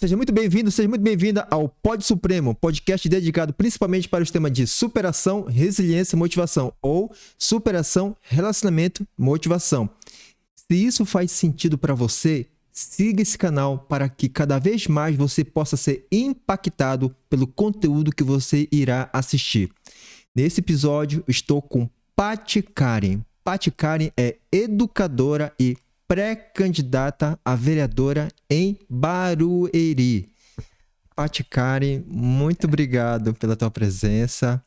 Seja muito bem-vindo, seja muito bem-vinda ao Pod Supremo, podcast dedicado principalmente para os temas de superação, resiliência e motivação, ou superação, relacionamento, motivação. Se isso faz sentido para você, siga esse canal para que cada vez mais você possa ser impactado pelo conteúdo que você irá assistir. Nesse episódio, estou com Paty Karen. Paty Karen é educadora e pré-candidata a vereadora em Barueri. Paty Karen, muito obrigado pela tua presença.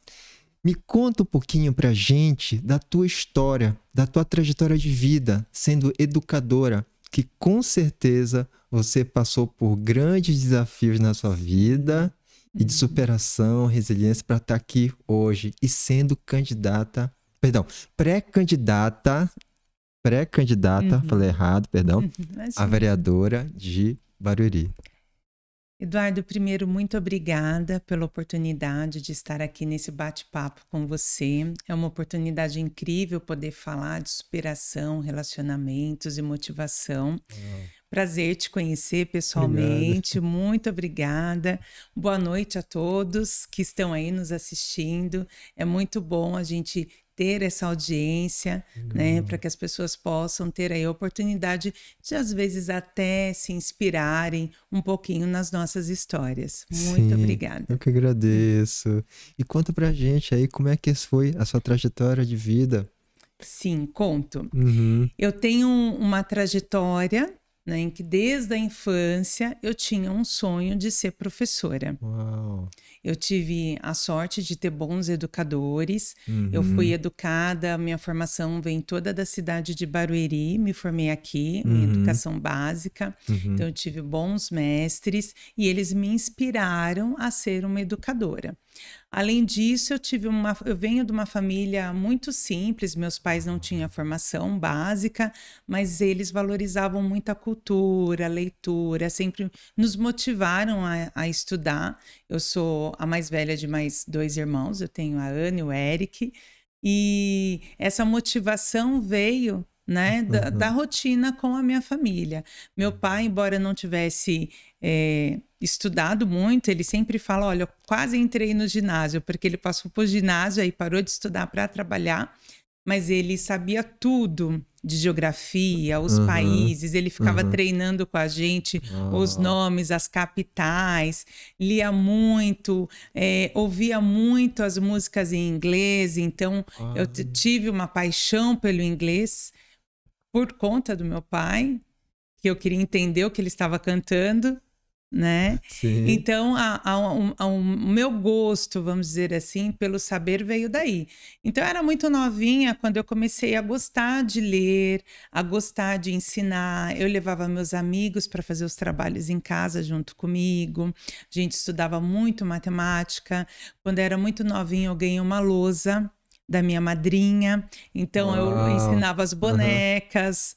Me conta um pouquinho pra gente da tua história, da tua trajetória de vida, sendo educadora, que com certeza você passou por grandes desafios na sua vida e de superação, resiliência para estar aqui hoje e sendo pré-candidata, falei errado, a vereadora de Barueri. Eduardo, primeiro, muito obrigada pela oportunidade de estar aqui nesse bate-papo com você. É uma oportunidade incrível poder falar de superação, relacionamentos e motivação. Prazer te conhecer pessoalmente. Obrigado. Muito obrigada. Boa noite a todos que estão aí nos assistindo. É muito bom a gente ter essa audiência, né, para que as pessoas possam ter aí a oportunidade de, às vezes, até se inspirarem um pouquinho nas nossas histórias. Muito obrigada. Eu que agradeço. E conta pra gente aí como é que foi a sua trajetória de vida. Sim, conto. Eu tenho uma trajetória, né, em que desde a infância eu tinha um sonho de ser professora. Uau. Eu tive a sorte de ter bons educadores. Eu fui educada, minha formação vem toda da cidade de Barueri, me formei aqui, minha educação básica. Então eu tive bons mestres e eles me inspiraram a ser uma educadora. Além disso, eu venho de uma família muito simples, meus pais não tinham formação básica, mas eles valorizavam muito a cultura, a leitura, sempre nos motivaram a estudar. Eu sou a mais velha de mais 2 irmãos, eu tenho a Ana e o Eric, e essa motivação veio, né, da rotina com a minha família. Meu pai, embora não tivesse estudado muito, ele sempre fala, olha, eu quase entrei no ginásio, porque ele passou por ginásio e parou de estudar para trabalhar, mas ele sabia tudo de geografia, os países, ele ficava treinando com a gente os nomes, as capitais, lia muito, ouvia muito as músicas em inglês, então eu tive uma paixão pelo inglês por conta do meu pai, que eu queria entender o que ele estava cantando, né? Sim. Então, o meu gosto, vamos dizer assim, pelo saber veio daí. Então, eu era muito novinha quando eu comecei a gostar de ler, a gostar de ensinar. Eu levava meus amigos para fazer os trabalhos em casa junto comigo. A gente estudava muito matemática. Quando eu era muito novinha, eu ganhei uma lousa da minha madrinha, então eu ensinava as bonecas,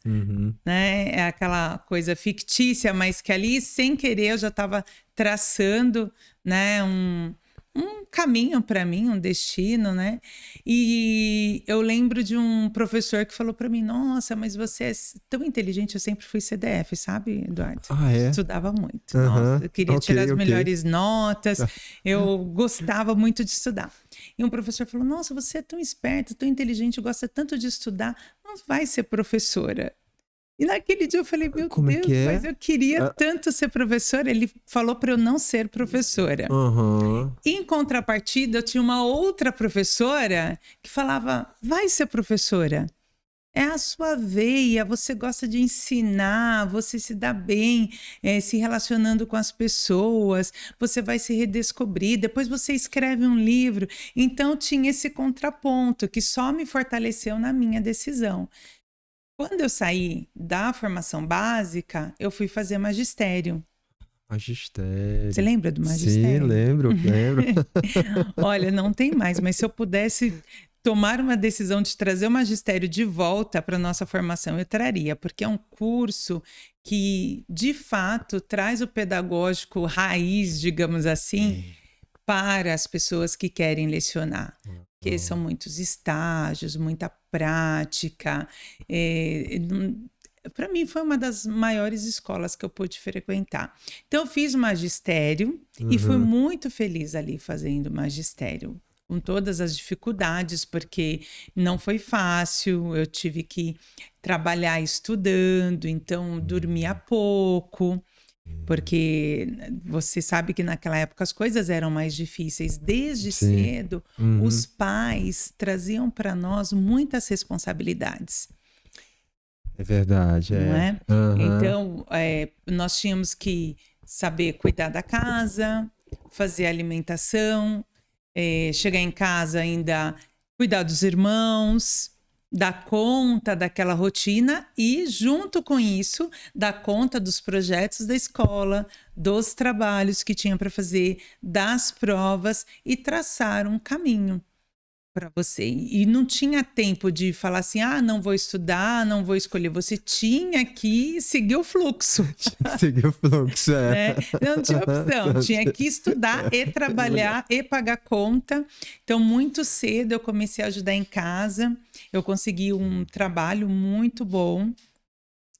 né? É aquela coisa fictícia, mas que ali, sem querer, eu já estava traçando, né, um caminho para mim, um destino, né? E eu lembro de um professor que falou para mim, nossa, mas você é tão inteligente, eu sempre fui CDF, sabe, Eduardo? É? Estudava muito, nossa, eu queria tirar as melhores notas, eu gostava muito de estudar. E um professor falou, nossa, você é tão esperta, tão inteligente, gosta tanto de estudar, não vai ser professora. E naquele dia eu falei, meu Como Deus, mas eu queria tanto ser professora. Ele falou para eu não ser professora. Em contrapartida, eu tinha uma outra professora que falava, vai ser professora. É a sua veia, você gosta de ensinar, você se dá bem se relacionando com as pessoas, você vai se redescobrir, depois você escreve um livro. Então tinha esse contraponto que só me fortaleceu na minha decisão. Quando eu saí da formação básica, eu fui fazer magistério. Magistério. Você lembra do magistério? Sim, lembro. Olha, não tem mais, mas se eu pudesse tomar uma decisão de trazer o magistério de volta para a nossa formação, eu traria, porque é um curso que, de fato, traz o pedagógico raiz, digamos assim, para as pessoas que querem lecionar. Porque são muitos estágios, muita prática, para mim foi uma das maiores escolas que eu pude frequentar. Então eu fiz magistério e fui muito feliz ali fazendo magistério, com todas as dificuldades, porque não foi fácil, eu tive que trabalhar estudando, então dormia pouco, porque você sabe que naquela época as coisas eram mais difíceis. Desde cedo, os pais traziam para nós muitas responsabilidades. É verdade, Não é? Uhum. Então, nós tínhamos que saber cuidar da casa, fazer alimentação, chegar em casa ainda cuidar dos irmãos, dar conta daquela rotina e, junto com isso, dar conta dos projetos da escola, dos trabalhos que tinha para fazer, das provas e traçar um caminho para você. E não tinha tempo de falar assim, não vou estudar, não vou escolher. Você tinha que seguir o fluxo. Seguir o fluxo, né? Não tinha opção, tinha que estudar e trabalhar e pagar conta. Então, muito cedo eu comecei a ajudar em casa. Eu consegui um trabalho muito bom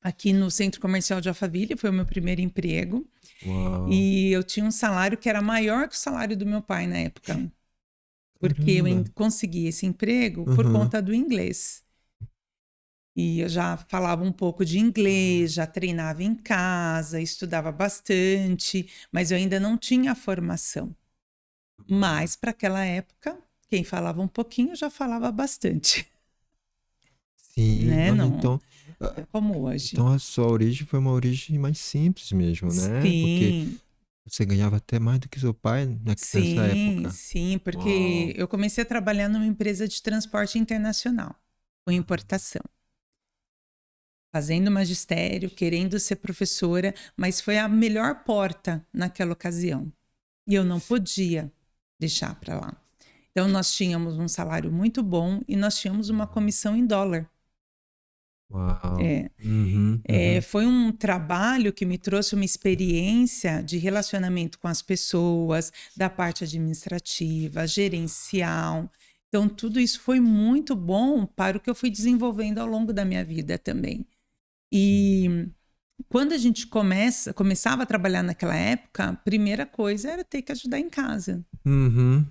aqui no Centro Comercial de Alphaville, foi o meu primeiro emprego. Uau. E eu tinha um salário que era maior que o salário do meu pai na época. Porque eu consegui esse emprego por conta do inglês. E eu já falava um pouco de inglês, já treinava em casa, estudava bastante, mas eu ainda não tinha formação. Mas para aquela época, quem falava um pouquinho já falava bastante. Sim, né? Não, então, é como hoje. Então a sua origem foi uma origem mais simples mesmo, né? Sim. Porque você ganhava até mais do que seu pai nessa época. Sim, porque eu comecei a trabalhar numa empresa de transporte internacional, com importação. Fazendo magistério, querendo ser professora, mas foi a melhor porta naquela ocasião. E eu não podia deixar para lá. Então, nós tínhamos um salário muito bom e nós tínhamos uma comissão em dólar. Uau. Foi um trabalho que me trouxe uma experiência de relacionamento com as pessoas, da parte administrativa, gerencial. Então, tudo isso foi muito bom para o que eu fui desenvolvendo ao longo da minha vida também. E quando a gente começava a trabalhar naquela época, a primeira coisa era ter que ajudar em casa.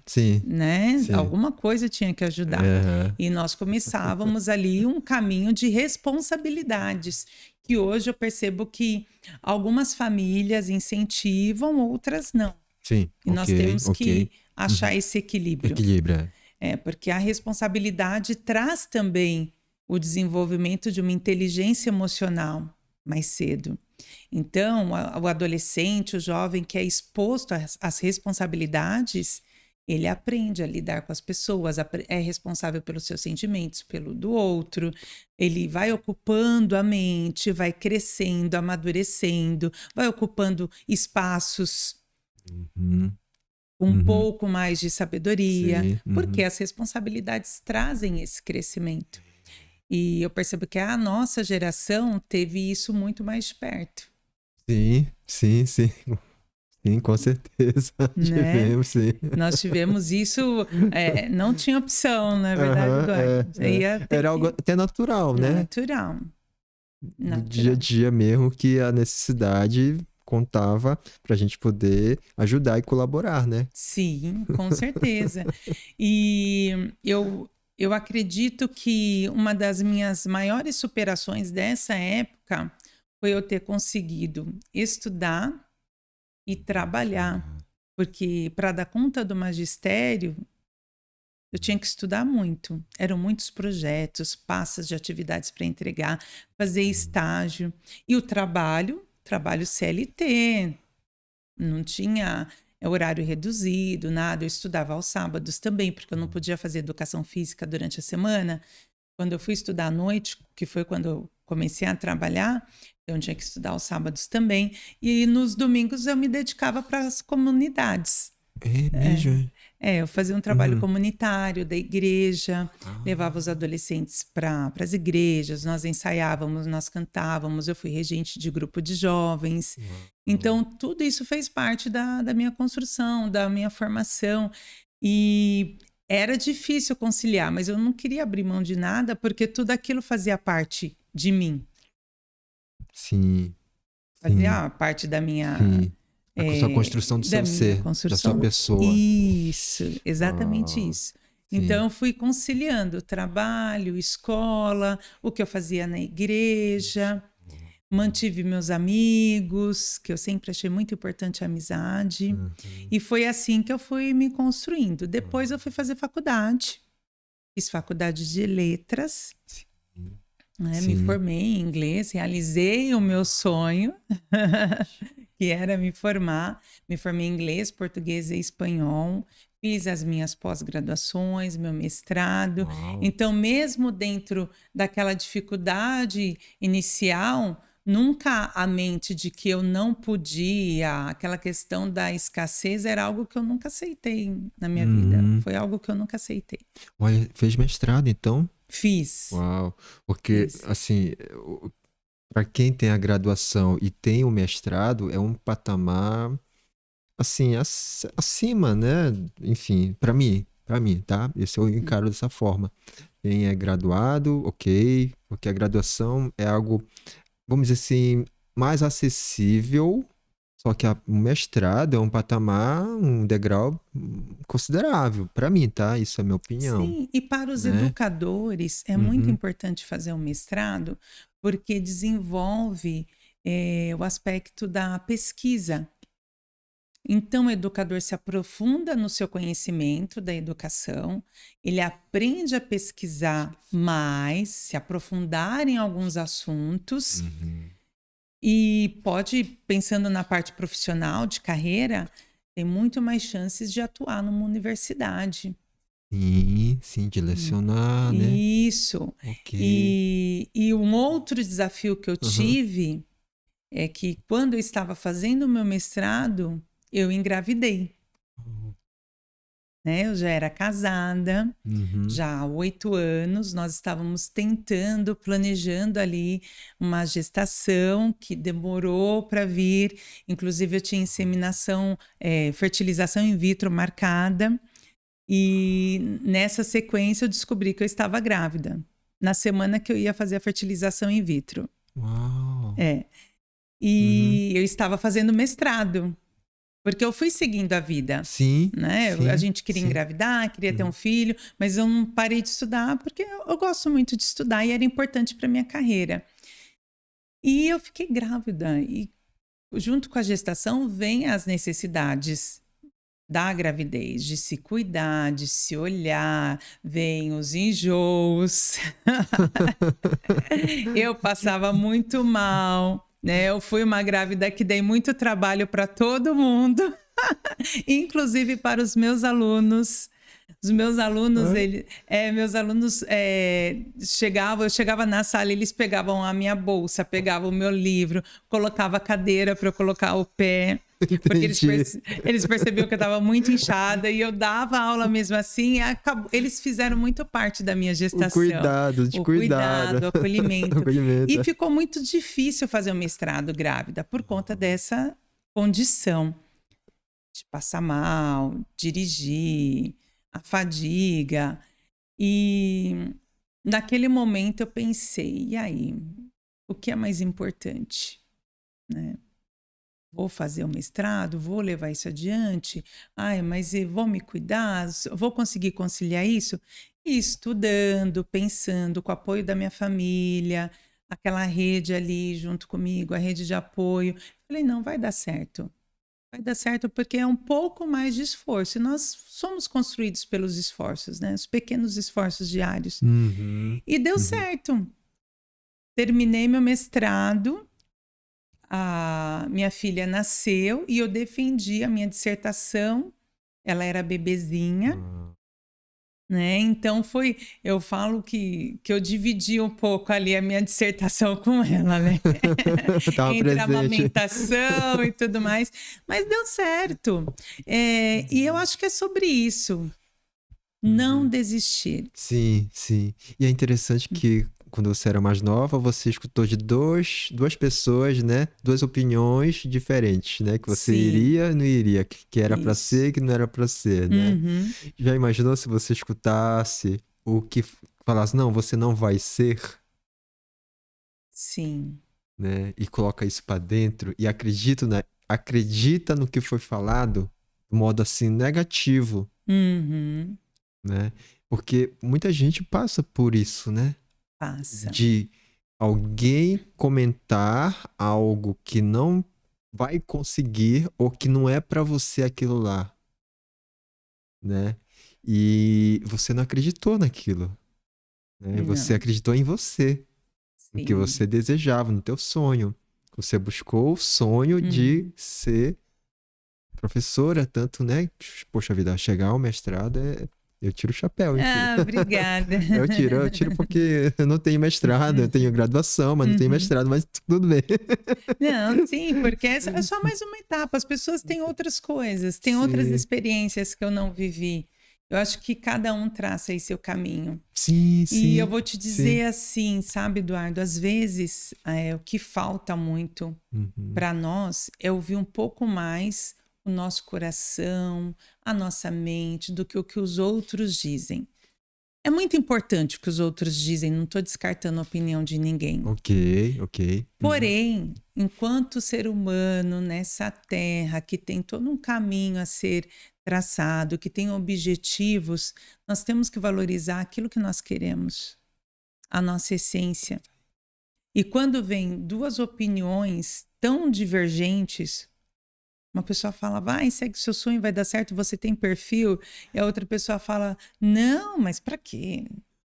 Sim. Né? Sim. Alguma coisa tinha que ajudar. E nós começávamos ali um caminho de responsabilidades, que hoje eu percebo que algumas famílias incentivam, outras não. Sim. E nós temos que achar esse equilíbrio. Porque a responsabilidade traz também o desenvolvimento de uma inteligência emocional mais cedo. Então, o adolescente, o jovem que é exposto às responsabilidades, ele aprende a lidar com as pessoas, é responsável pelos seus sentimentos, pelo do outro, ele vai ocupando a mente, vai crescendo, amadurecendo, vai ocupando espaços um pouco mais de sabedoria, porque as responsabilidades trazem esse crescimento. E eu percebo que a nossa geração teve isso muito mais de perto. Sim, com certeza. Né? Tivemos, sim. Nós tivemos isso, não tinha opção, na verdade. Era algo até natural, né? Natural. No dia a dia mesmo, que a necessidade contava para a gente poder ajudar e colaborar, né? Sim, com certeza. E eu acredito que uma das minhas maiores superações dessa época foi eu ter conseguido estudar e trabalhar. Porque para dar conta do magistério, eu tinha que estudar muito. Eram muitos projetos, passas de atividades para entregar, fazer estágio. E o trabalho CLT. Não tinha horário reduzido, nada. Eu estudava aos sábados também, porque eu não podia fazer educação física durante a semana. Quando eu fui estudar à noite, que foi quando eu comecei a trabalhar, eu tinha que estudar aos sábados também. E nos domingos eu me dedicava para as comunidades. Eu fazia um trabalho comunitário da igreja, levava os adolescentes para as igrejas, nós ensaiávamos, nós cantávamos, eu fui regente de grupo de jovens. Então, tudo isso fez parte da minha construção, da minha formação. E era difícil conciliar, mas eu não queria abrir mão de nada, porque tudo aquilo fazia parte de mim. Sim, sim, Fazia parte da minha, sim. A sua construção do da seu minha ser, da sua construção. pessoa. Isso, exatamente Ah, isso. sim. Então, eu fui conciliando trabalho, escola, o que eu fazia na igreja, mantive meus amigos, que eu sempre achei muito importante a amizade, Uhum. e foi assim que eu fui me construindo. Depois, eu fui fazer faculdade, fiz faculdade de letras, Sim. né? Me Sim. formei em inglês, realizei o meu sonho, que era me formar. Me formei em inglês, português e espanhol. Fiz as minhas pós-graduações, meu mestrado. Uau. Então, mesmo dentro daquela dificuldade inicial, nunca a mente de que eu não podia, aquela questão da escassez era algo que eu nunca aceitei na minha vida. Hum. Foi algo que eu nunca aceitei. Olha, fez mestrado então? Fiz, Uau. Porque, fiz. assim, para quem tem a graduação e tem o mestrado, é um patamar, assim, acima, né? Enfim, para mim, tá? Esse eu encaro dessa forma. Quem é graduado, ok, porque a graduação é algo, vamos dizer assim, mais acessível. Só que o mestrado é um patamar, um degrau considerável. Para mim, tá? Isso é minha opinião, Sim, e para os né? educadores é muito Uhum, importante fazer um mestrado, porque desenvolve o aspecto da pesquisa. Então, o educador se aprofunda no seu conhecimento da educação, ele aprende a pesquisar mais, se aprofundar em alguns assuntos uhum. e pode, pensando na parte profissional de carreira, tem muito mais chances de atuar numa universidade. Sim, sim, de lecionar, né? Isso. Ok. E um outro desafio que eu Uhum. tive é que quando eu estava fazendo o meu mestrado, eu engravidei, né? Eu já era casada, Uhum. já há 8 anos, nós estávamos tentando, planejando ali uma gestação que demorou para vir. Inclusive, eu tinha inseminação, fertilização in vitro marcada. E nessa sequência eu descobri que eu estava grávida. Na semana que eu ia fazer a fertilização in vitro. Uau. É. Uhum. E eu estava fazendo mestrado, porque eu fui seguindo a vida. Sim, Né? A sim, gente queria sim. engravidar, queria ter um Uhum. filho, mas eu não parei de estudar porque eu gosto muito de estudar e era importante para minha carreira. E eu fiquei grávida e junto com a gestação vem as necessidades da gravidez, de se cuidar, de se olhar, vem os enjoos. Eu passava muito mal, né? Eu fui uma grávida que dei muito trabalho para todo mundo, inclusive para os meus alunos. Os meus alunos, Ai, chegavam, eu chegava na sala, eles pegavam a minha bolsa, pegavam o meu livro, colocava a cadeira para eu colocar o pé, porque entendi. eles percebiam que eu estava muito inchada e eu dava aula mesmo assim. E eles fizeram muito parte da minha O gestação, cuidado, de o cuidado. cuidado, o acolhimento. E Acolhimento. ficou muito difícil fazer o mestrado grávida por conta dessa condição de passar mal, dirigir, a fadiga. E naquele momento eu pensei, e aí? O que é mais importante? Né? Vou fazer o mestrado? Vou levar isso adiante? Ai, mas eu vou me cuidar? Vou conseguir conciliar isso? E estudando, pensando, com o apoio da minha família, aquela rede ali junto comigo, a rede de apoio. Falei, não, vai dar certo. Vai dar certo porque é um pouco mais de esforço. E nós somos construídos pelos esforços, né? Os pequenos esforços diários. Uhum, E deu uhum. certo. Terminei meu mestrado, a minha filha nasceu e eu defendi a minha dissertação. Ela era bebezinha, Ah. né? Então eu falo que eu dividi um pouco ali a minha dissertação com ela, né? Tava Entre a presente. amamentação e tudo mais, mas deu certo. E eu acho que é sobre isso, não Uhum. desistir. Sim, sim. E é interessante que quando você era mais nova, você escutou de duas pessoas, né? Duas opiniões diferentes, né? Que você Sim, iria e não iria, que era pra ser isso. e que não era pra ser, né? Uhum, Já imaginou se você escutasse o que falasse, não, você não vai ser? sim. né? E coloca isso pra dentro e acredita no que foi falado de modo assim negativo, Uhum. né? Porque muita gente passa por isso, né? Passa. De alguém comentar algo que não vai conseguir ou que não é pra você aquilo lá, né? E você não acreditou naquilo, né? Você Não, acreditou em você, no que sim. você desejava, no teu sonho. Você buscou o sonho de Uhum. ser professora, tanto, né? Poxa vida, chegar ao mestrado eu tiro o chapéu, hein, filho? Ah, obrigada. Eu tiro porque eu não tenho mestrado, eu tenho graduação, mas não tenho Uhum. mestrado, mas tudo bem. Não, sim, porque essa é só mais uma etapa. As pessoas têm outras coisas, têm outras Sim, experiências que eu não vivi. Eu acho que cada um traça aí seu caminho. sim, E eu sim, vou te sim. dizer assim, sabe, Eduardo, às vezes o que falta muito Uhum. para nós é ouvir um pouco mais o nosso coração, a nossa mente, do que o que os outros dizem. É muito importante o que os outros dizem, não estou descartando a opinião de ninguém. Ok, ok. Uhum. Porém, enquanto ser humano nessa terra que tem todo um caminho a ser traçado, que tem objetivos, nós temos que valorizar aquilo que nós queremos, a nossa essência. E quando vem duas opiniões tão divergentes, uma pessoa fala, vai, segue seu sonho, vai dar certo, você tem perfil, e a outra pessoa fala, não, mas para quê?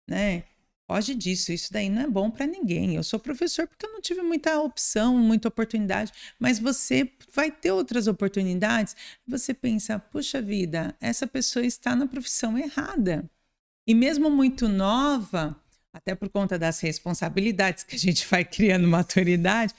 Né? Foge disso, isso daí não é bom para ninguém. Eu sou professor porque eu não tive muita opção, muita oportunidade, mas você vai ter outras oportunidades. Você pensa, puxa vida, essa pessoa está na profissão errada. E mesmo muito nova, até por conta das responsabilidades que a gente vai criando maturidade,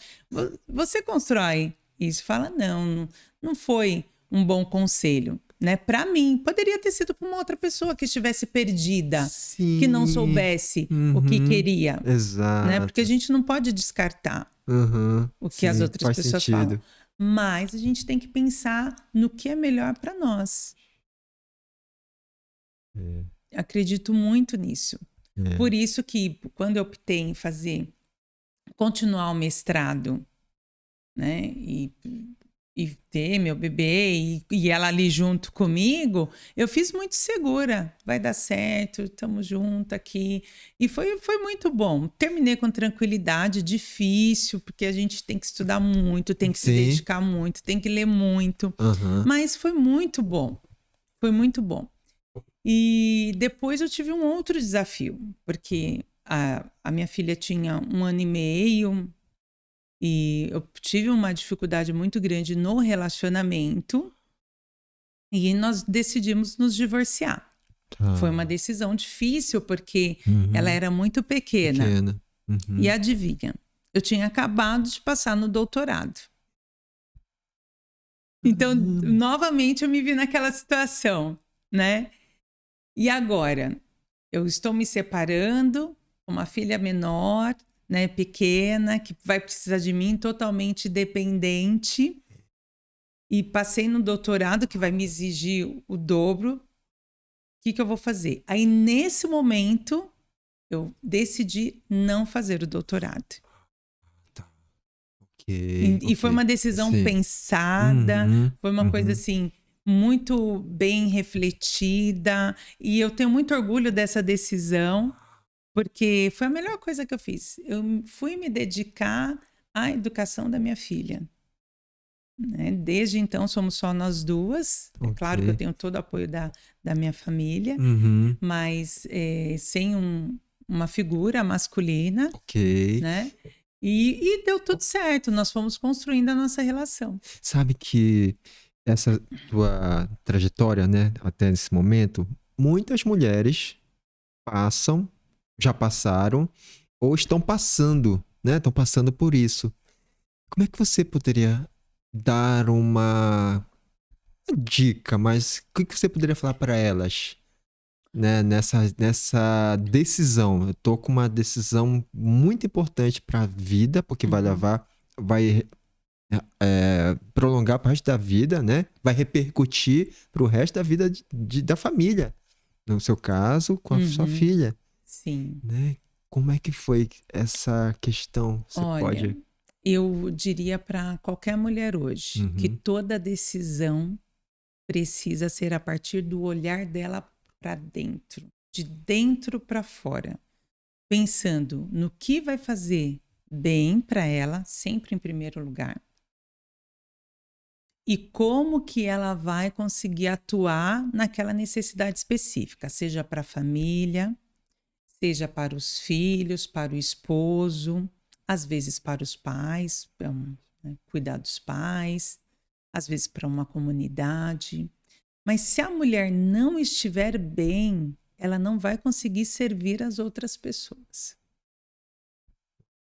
você constrói isso. Fala, não, não foi um bom conselho, né? Para mim, poderia ter sido para uma outra pessoa que estivesse perdida, que não Sim. soubesse o que Uhum. queria, né? Porque a Exato. gente não pode descartar Uhum. o que as Sim, outras faz pessoas falam, sentido. mas a gente tem que pensar no que é melhor para nós. É, Acredito muito nisso. é. Por isso que quando eu optei em continuar o mestrado, né, e ter meu bebê e ela ali junto comigo, eu fiz muito segura. Vai dar certo, estamos juntos aqui. E foi muito bom. Terminei com tranquilidade, difícil, porque a gente tem que estudar muito, tem que se Sim. dedicar muito, tem que ler muito. Aham. Mas foi muito bom. Foi muito bom. E depois eu tive um outro desafio, porque a minha filha tinha 1 ano e meio e eu tive uma dificuldade muito grande no relacionamento e nós decidimos nos divorciar. Foi uma Tá. decisão difícil porque ela Uhum. era muito pequena. Pequena. E Uhum. adivinha, eu tinha acabado de passar no doutorado. Então, Caramba. novamente eu me vi naquela situação, né? E agora? Eu estou me separando, uma filha menor, né, pequena, que vai precisar de mim, totalmente dependente, e passei no doutorado, que vai me exigir o dobro. O que eu vou fazer? Aí, nesse momento, eu decidi não fazer o doutorado. Tá. Ok, E foi ok. uma decisão Sim. pensada, Uhum. foi uma coisa Uhum. assim, muito bem refletida, e eu tenho muito orgulho dessa decisão. Porque foi a melhor coisa que eu fiz. Eu fui me dedicar à educação da minha filha. Né? Desde então, somos só nós duas. É claro que eu Ok. tenho todo o apoio da minha família, Uhum. mas sem uma figura masculina, Ok. né? E deu tudo certo. Nós fomos construindo a nossa relação. Sabe que essa tua trajetória, né, até esse momento, muitas mulheres passam, já passaram, ou estão passando, né? Estão passando por isso. Como é que você poderia dar uma dica, mas o que que você poderia falar para elas, né, nessa decisão? Eu tô com uma decisão muito importante para a vida, porque vai Uhum, levar, vai prolongar para o resto da vida, né? Vai repercutir para o resto da vida da família. No seu caso, com a sua uhum, filha, sim. né? Como é que foi essa questão? Você Olha, pode. Eu diria para qualquer mulher hoje que toda decisão precisa ser a partir do olhar dela para dentro, de dentro para fora, pensando no que vai fazer bem para ela, sempre em primeiro lugar, e como que ela vai conseguir atuar naquela necessidade específica, seja para a família, seja para os filhos, para o esposo, às vezes para os pais, né, cuidar dos pais, às vezes para uma comunidade. Mas se a mulher não estiver bem, ela não vai conseguir servir as outras pessoas.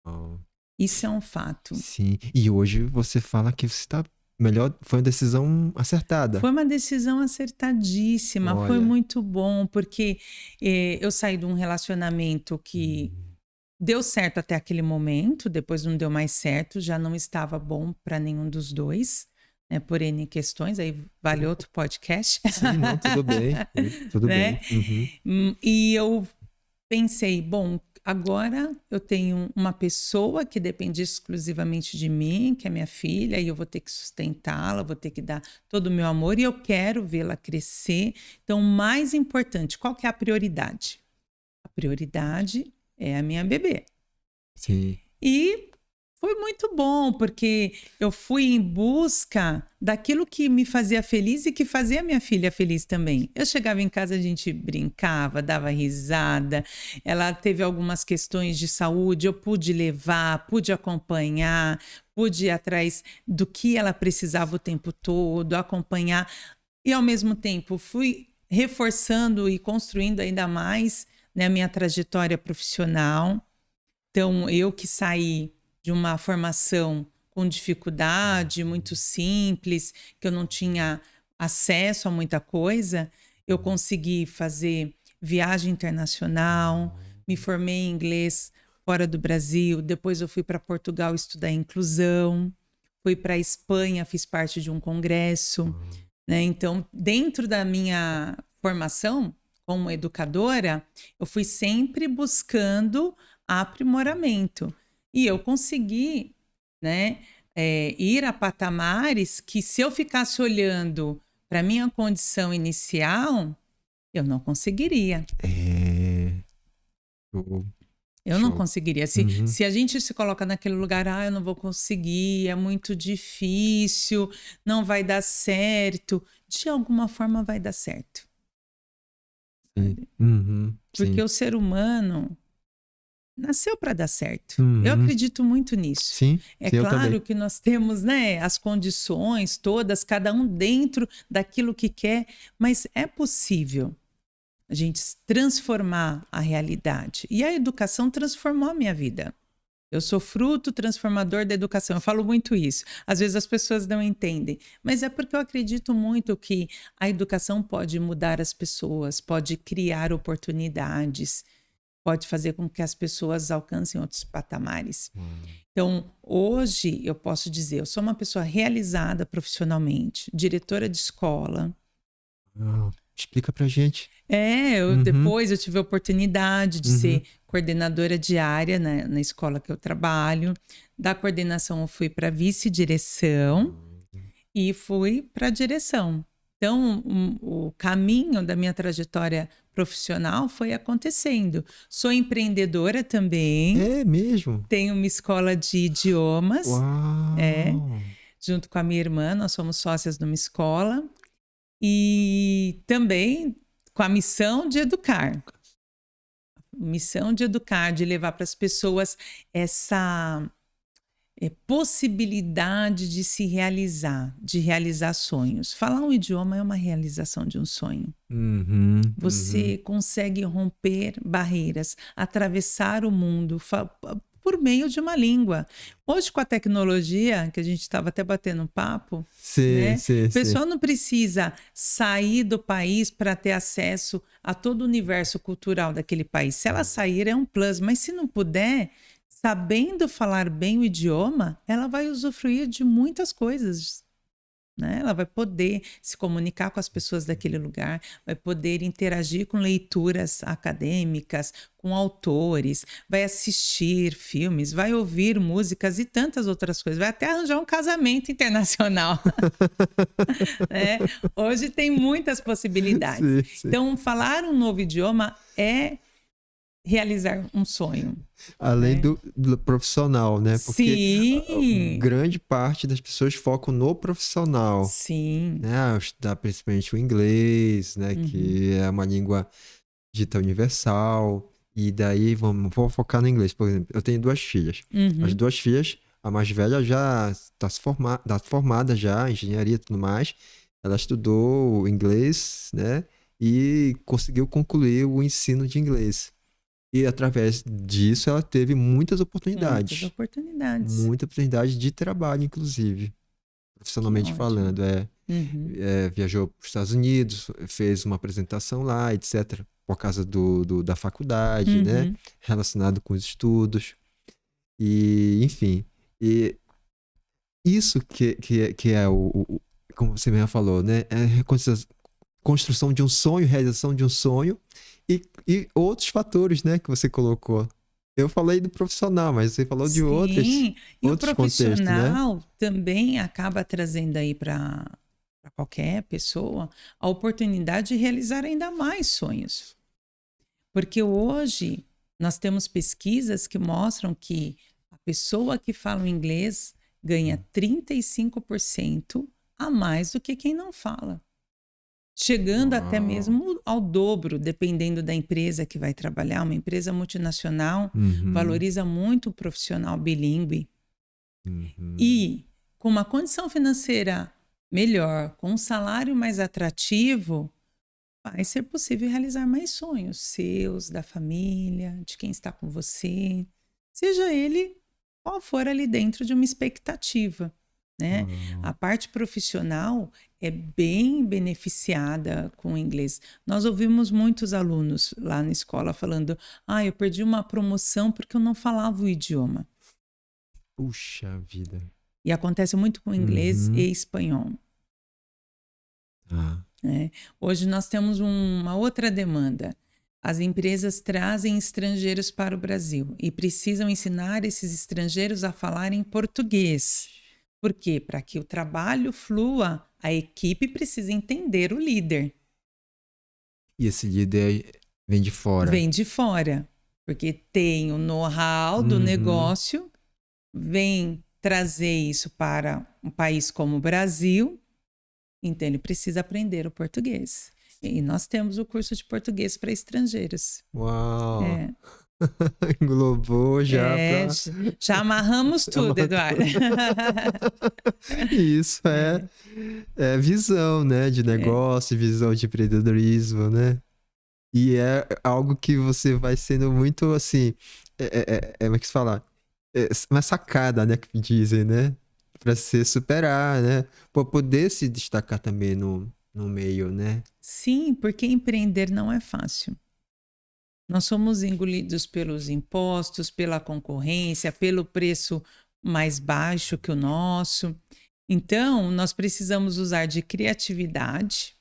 Oh. Isso é um fato. Sim. E hoje você fala que você está melhor, foi uma decisão acertada. Foi uma decisão acertadíssima, Olha. foi muito bom, porque eu saí de um relacionamento que deu certo até aquele momento, depois não deu mais certo, já não estava bom para nenhum dos dois, né, por N questões, aí vale outro podcast. Sim, não, tudo bem, tudo né? bem. E eu pensei, bom, agora eu tenho uma pessoa que depende exclusivamente de mim, que é minha filha, e eu vou ter que sustentá-la, vou ter que dar todo o meu amor e eu quero vê-la crescer. Então, o mais importante, qual que é a prioridade? A prioridade é a minha bebê. Sim. E foi muito bom, porque eu fui em busca daquilo que me fazia feliz e que fazia minha filha feliz também. Eu chegava em casa, a gente brincava, dava risada. Ela teve algumas questões de saúde, eu pude levar, pude acompanhar, pude ir atrás do que ela precisava o tempo todo, acompanhar. E, ao mesmo tempo, fui reforçando e construindo ainda mais, né, a minha trajetória profissional. Então, eu que saí de uma formação com dificuldade, muito simples, que eu não tinha acesso a muita coisa, eu consegui fazer viagem internacional, me formei em inglês fora do Brasil, depois eu fui para Portugal estudar inclusão, fui para a Espanha, fiz parte de um congresso, né? Então, dentro da minha formação como educadora, eu fui sempre buscando aprimoramento. E eu consegui, né, ir a patamares que, se eu ficasse olhando para a minha condição inicial, eu não conseguiria. Eu não conseguiria. Se a gente se coloca naquele lugar, eu não vou conseguir, é muito difícil, não vai dar certo. De alguma forma vai dar certo. Porque o ser humano nasceu para dar certo. Eu acredito muito nisso. Sim, claro que nós temos, né, as condições todas, cada um dentro daquilo que quer, mas é possível a gente transformar a realidade. E a educação transformou a minha vida. Eu sou fruto transformador da educação. Eu falo muito isso. Às vezes as pessoas não entendem, mas é porque eu acredito muito que a educação pode mudar as pessoas, pode criar oportunidades, pode fazer com que as pessoas alcancem outros patamares. Então, hoje eu posso dizer, eu sou uma pessoa realizada profissionalmente, diretora de escola. Explica pra gente. Depois eu tive a oportunidade de ser coordenadora diária na escola que eu trabalho. Da coordenação eu fui para vice-direção e fui para a direção. Então, o caminho da minha trajetória profissional foi acontecendo. Sou empreendedora também. É mesmo? Tenho uma escola de idiomas. Uau! Junto com a minha irmã, nós somos sócias numa escola. E também com a missão de educar. Missão de educar, de levar para as pessoas essa possibilidade de se realizar, de realizar sonhos. Falar um idioma é uma realização de um sonho. Você consegue romper barreiras, atravessar o mundo por meio de uma língua. Hoje, com a tecnologia, que a gente estava até batendo um papo, o pessoal não precisa sair do país para ter acesso a todo o universo cultural daquele país. Se ela sair, é um plus, mas se não puder, sabendo falar bem o idioma, ela vai usufruir de muitas coisas. né? Ela vai poder se comunicar com as pessoas daquele lugar, vai poder interagir com leituras acadêmicas, com autores, vai assistir filmes, vai ouvir músicas e tantas outras coisas, vai até arranjar um casamento internacional. Né? Hoje tem muitas possibilidades. Sim, sim. Então, falar um novo idioma é realizar um sonho. Além né? do profissional, né? Porque Sim. grande parte das pessoas focam no profissional. Sim. Né? Estudar principalmente o inglês, né? Que é uma língua dita universal. E daí, vou focar no inglês, por exemplo. Eu tenho 2 filhas. As 2 filhas, a mais velha já está formada já, em engenharia e tudo mais. Ela estudou inglês, né? E conseguiu concluir o ensino de inglês. E através disso ela teve muitas oportunidades. Muitas oportunidades. Muita oportunidade de trabalho, inclusive. Profissionalmente falando. Viajou para os Estados Unidos, fez uma apresentação lá, etc. Por causa da faculdade, né? Relacionado com os estudos. E, enfim. E isso que é como você mesmo falou, né? É a construção de um sonho, realização de um sonho. E outros fatores, né, que você colocou. Eu falei do profissional, mas você falou de outros e o profissional, né? Também acaba trazendo aí para qualquer pessoa a oportunidade de realizar ainda mais sonhos. Porque hoje nós temos pesquisas que mostram que a pessoa que fala o inglês ganha 35% a mais do que quem não fala. Chegando até mesmo ao dobro, dependendo da empresa que vai trabalhar. Uma empresa multinacional valoriza muito o profissional bilíngue. E com uma condição financeira melhor, com um salário mais atrativo, vai ser possível realizar mais sonhos seus, da família, de quem está com você, seja ele qual for ali dentro de uma expectativa. Né? A parte profissional é bem beneficiada com o inglês. Nós ouvimos muitos alunos lá na escola falando: eu perdi uma promoção porque eu não falava o idioma. Puxa vida. E acontece muito com inglês e espanhol. Né? Hoje nós temos uma outra demanda. As empresas trazem estrangeiros para o Brasil e precisam ensinar esses estrangeiros a falarem português. Por quê? Para que o trabalho flua, a equipe precisa entender o líder. E esse líder vem de fora? Vem de fora, porque tem o know-how do negócio, vem trazer isso para um país como o Brasil, então ele precisa aprender o português. E nós temos o curso de português para estrangeiros. Uau! Englobou já. Já amarramos tudo, Eduardo. Isso é visão, né? De negócio, visão de empreendedorismo, né? E é algo que você vai sendo muito assim. Como é que se fala? Uma sacada, né? Que dizem, né? Pra se superar, né? Pra poder se destacar também no meio, né? Sim, porque empreender não é fácil. Nós somos engolidos pelos impostos, pela concorrência, pelo preço mais baixo que o nosso. Então, nós precisamos usar de criatividade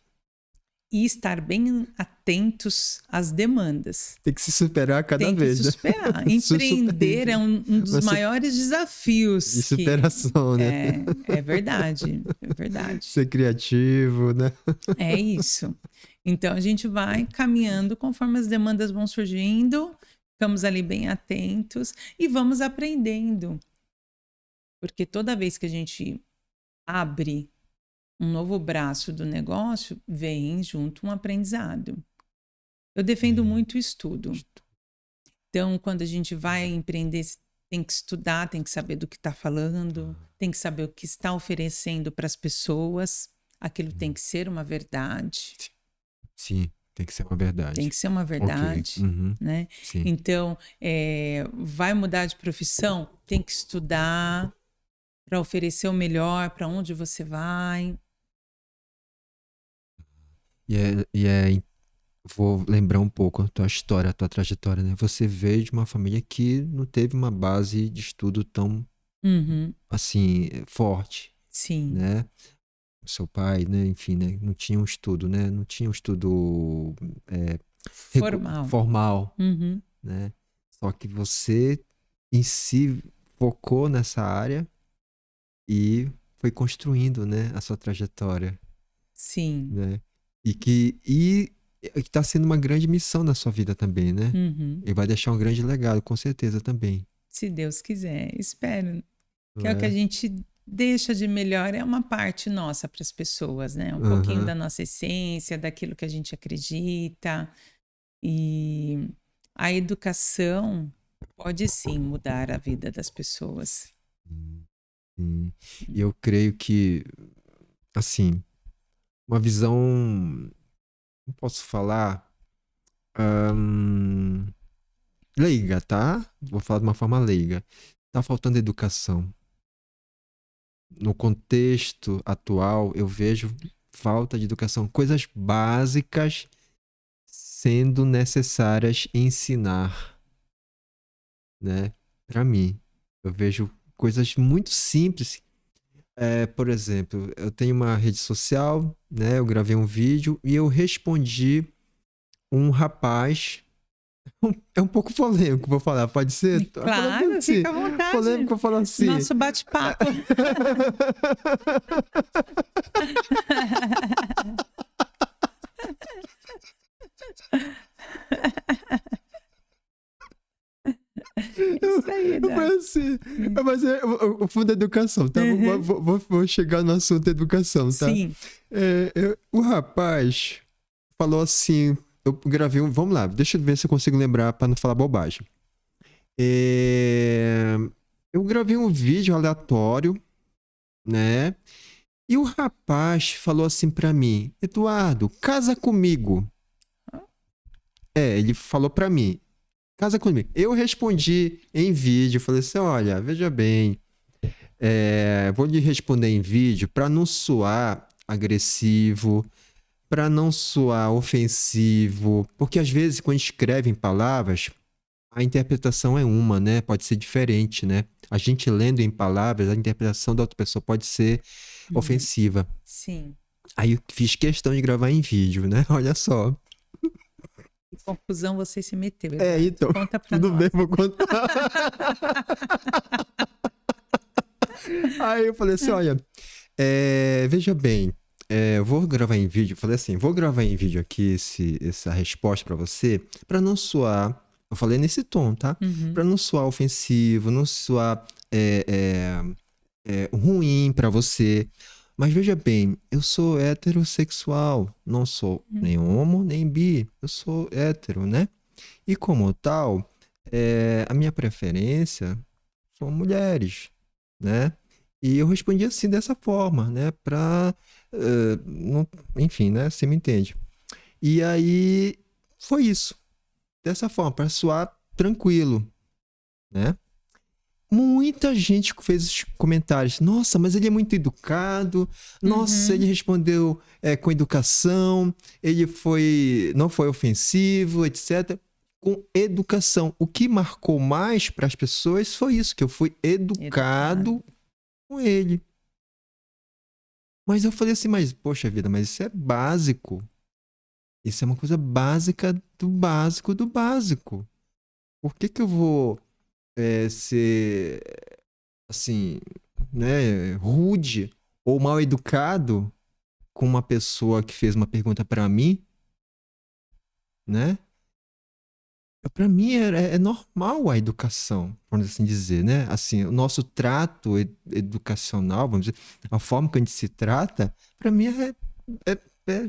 e estar bem atentos às demandas. Tem que se superar cada vez. Tem que se superar. Empreender é um dos maiores desafios. De superação, né? É verdade, é verdade. Ser criativo, né? É isso. Então, a gente vai caminhando conforme as demandas vão surgindo, ficamos ali bem atentos e vamos aprendendo. Porque toda vez que a gente abre um novo braço do negócio, vem junto um aprendizado. Eu defendo muito o estudo. Então, quando a gente vai empreender, tem que estudar, tem que saber do que está falando, tem que saber o que está oferecendo para as pessoas. Aquilo tem que ser uma verdade. Sim, tem que ser uma verdade. Tem que ser uma verdade, okay. né? Sim. Então, vai mudar de profissão? Tem que estudar para oferecer o melhor, para onde você vai. Vou lembrar um pouco a tua história, a tua trajetória, né? Você veio de uma família que não teve uma base de estudo tão, assim, forte. Sim. Né? seu pai, né? Enfim, né? Não tinha um estudo, né? Não tinha um estudo Formal. formal, Uhum. né? Só que você em si focou nessa área e foi construindo, né, a sua trajetória, Sim. né? E que tá sendo uma grande missão na sua vida também, né? Uhum. E vai deixar um grande legado, com certeza também, Se Deus quiser. Espero que não é o que a é? gente deixa de melhor, é uma parte nossa para as pessoas, né? Um pouquinho Aham. da nossa essência, daquilo que a gente acredita. E a educação pode sim mudar a vida das pessoas. Sim, sim. E eu creio que, assim, uma visão, não posso falar, ahn, leiga, tá? Vou falar de uma forma leiga. Tá faltando educação. No contexto atual, eu vejo falta de educação. Coisas básicas sendo necessárias ensinar, né? Para mim. Eu vejo coisas muito simples. Por exemplo, eu tenho uma rede social, né? Eu gravei um vídeo e eu respondi um rapaz. É um pouco polêmico, vou falar, pode ser? Tô falando Claro, assim, fica à polêmico, vontade. vou falar assim. Nosso bate-papo. Isso aí, Eu Eduardo. falei assim, mas é o fundo da educação, tá? Uhum. Vou chegar no assunto da educação, tá? Sim. O rapaz falou assim, eu gravei um, vamos lá, deixa eu ver se eu consigo lembrar para não falar bobagem. É, eu gravei um vídeo aleatório, né? E o rapaz falou assim para mim, Eduardo, casa comigo. Ele falou para mim, casa comigo. Eu respondi em vídeo, falei assim, olha, veja bem, vou lhe responder em vídeo para não soar agressivo, para não soar ofensivo, porque às vezes quando escreve em palavras, a interpretação é uma, né? Pode ser diferente, né? A gente lendo em palavras, a interpretação da outra pessoa pode ser Uhum. ofensiva. Sim. Aí eu fiz questão de gravar em vídeo, né? Olha só. Que confusão você se meteu, Eduardo. Então, Conta pra tudo bem, nós. vou contar. Aí eu falei assim, olha, veja bem, eu vou gravar em vídeo. Falei assim, vou gravar em vídeo aqui essa resposta pra você, pra não soar. Eu falei nesse tom, tá? Uhum. Pra não soar ofensivo, não soar ruim pra você. Mas veja bem, eu sou heterossexual, não sou nem Uhum. homo nem bi, eu sou hétero, né? E como tal, a minha preferência são mulheres, né? E eu respondi assim dessa forma, né? Enfim, né? Você me entende. E aí foi isso, dessa forma, para soar tranquilo, né? Muita gente fez os comentários. Nossa, mas ele é muito educado. Nossa, ele Uhum. respondeu com educação. Não foi ofensivo, etc. Com educação. O que marcou mais para as pessoas foi isso, que eu fui Educado. educado com ele. Mas eu falei assim, mas poxa vida, mas isso é básico. Isso é uma coisa básica do básico do básico. Por que que eu vou ser assim, né, rude ou mal educado com uma pessoa que fez uma pergunta pra mim, né? Pra mim é normal a educação, vamos assim dizer, né? Assim, o nosso trato educacional, vamos dizer, a forma que a gente se trata, pra mim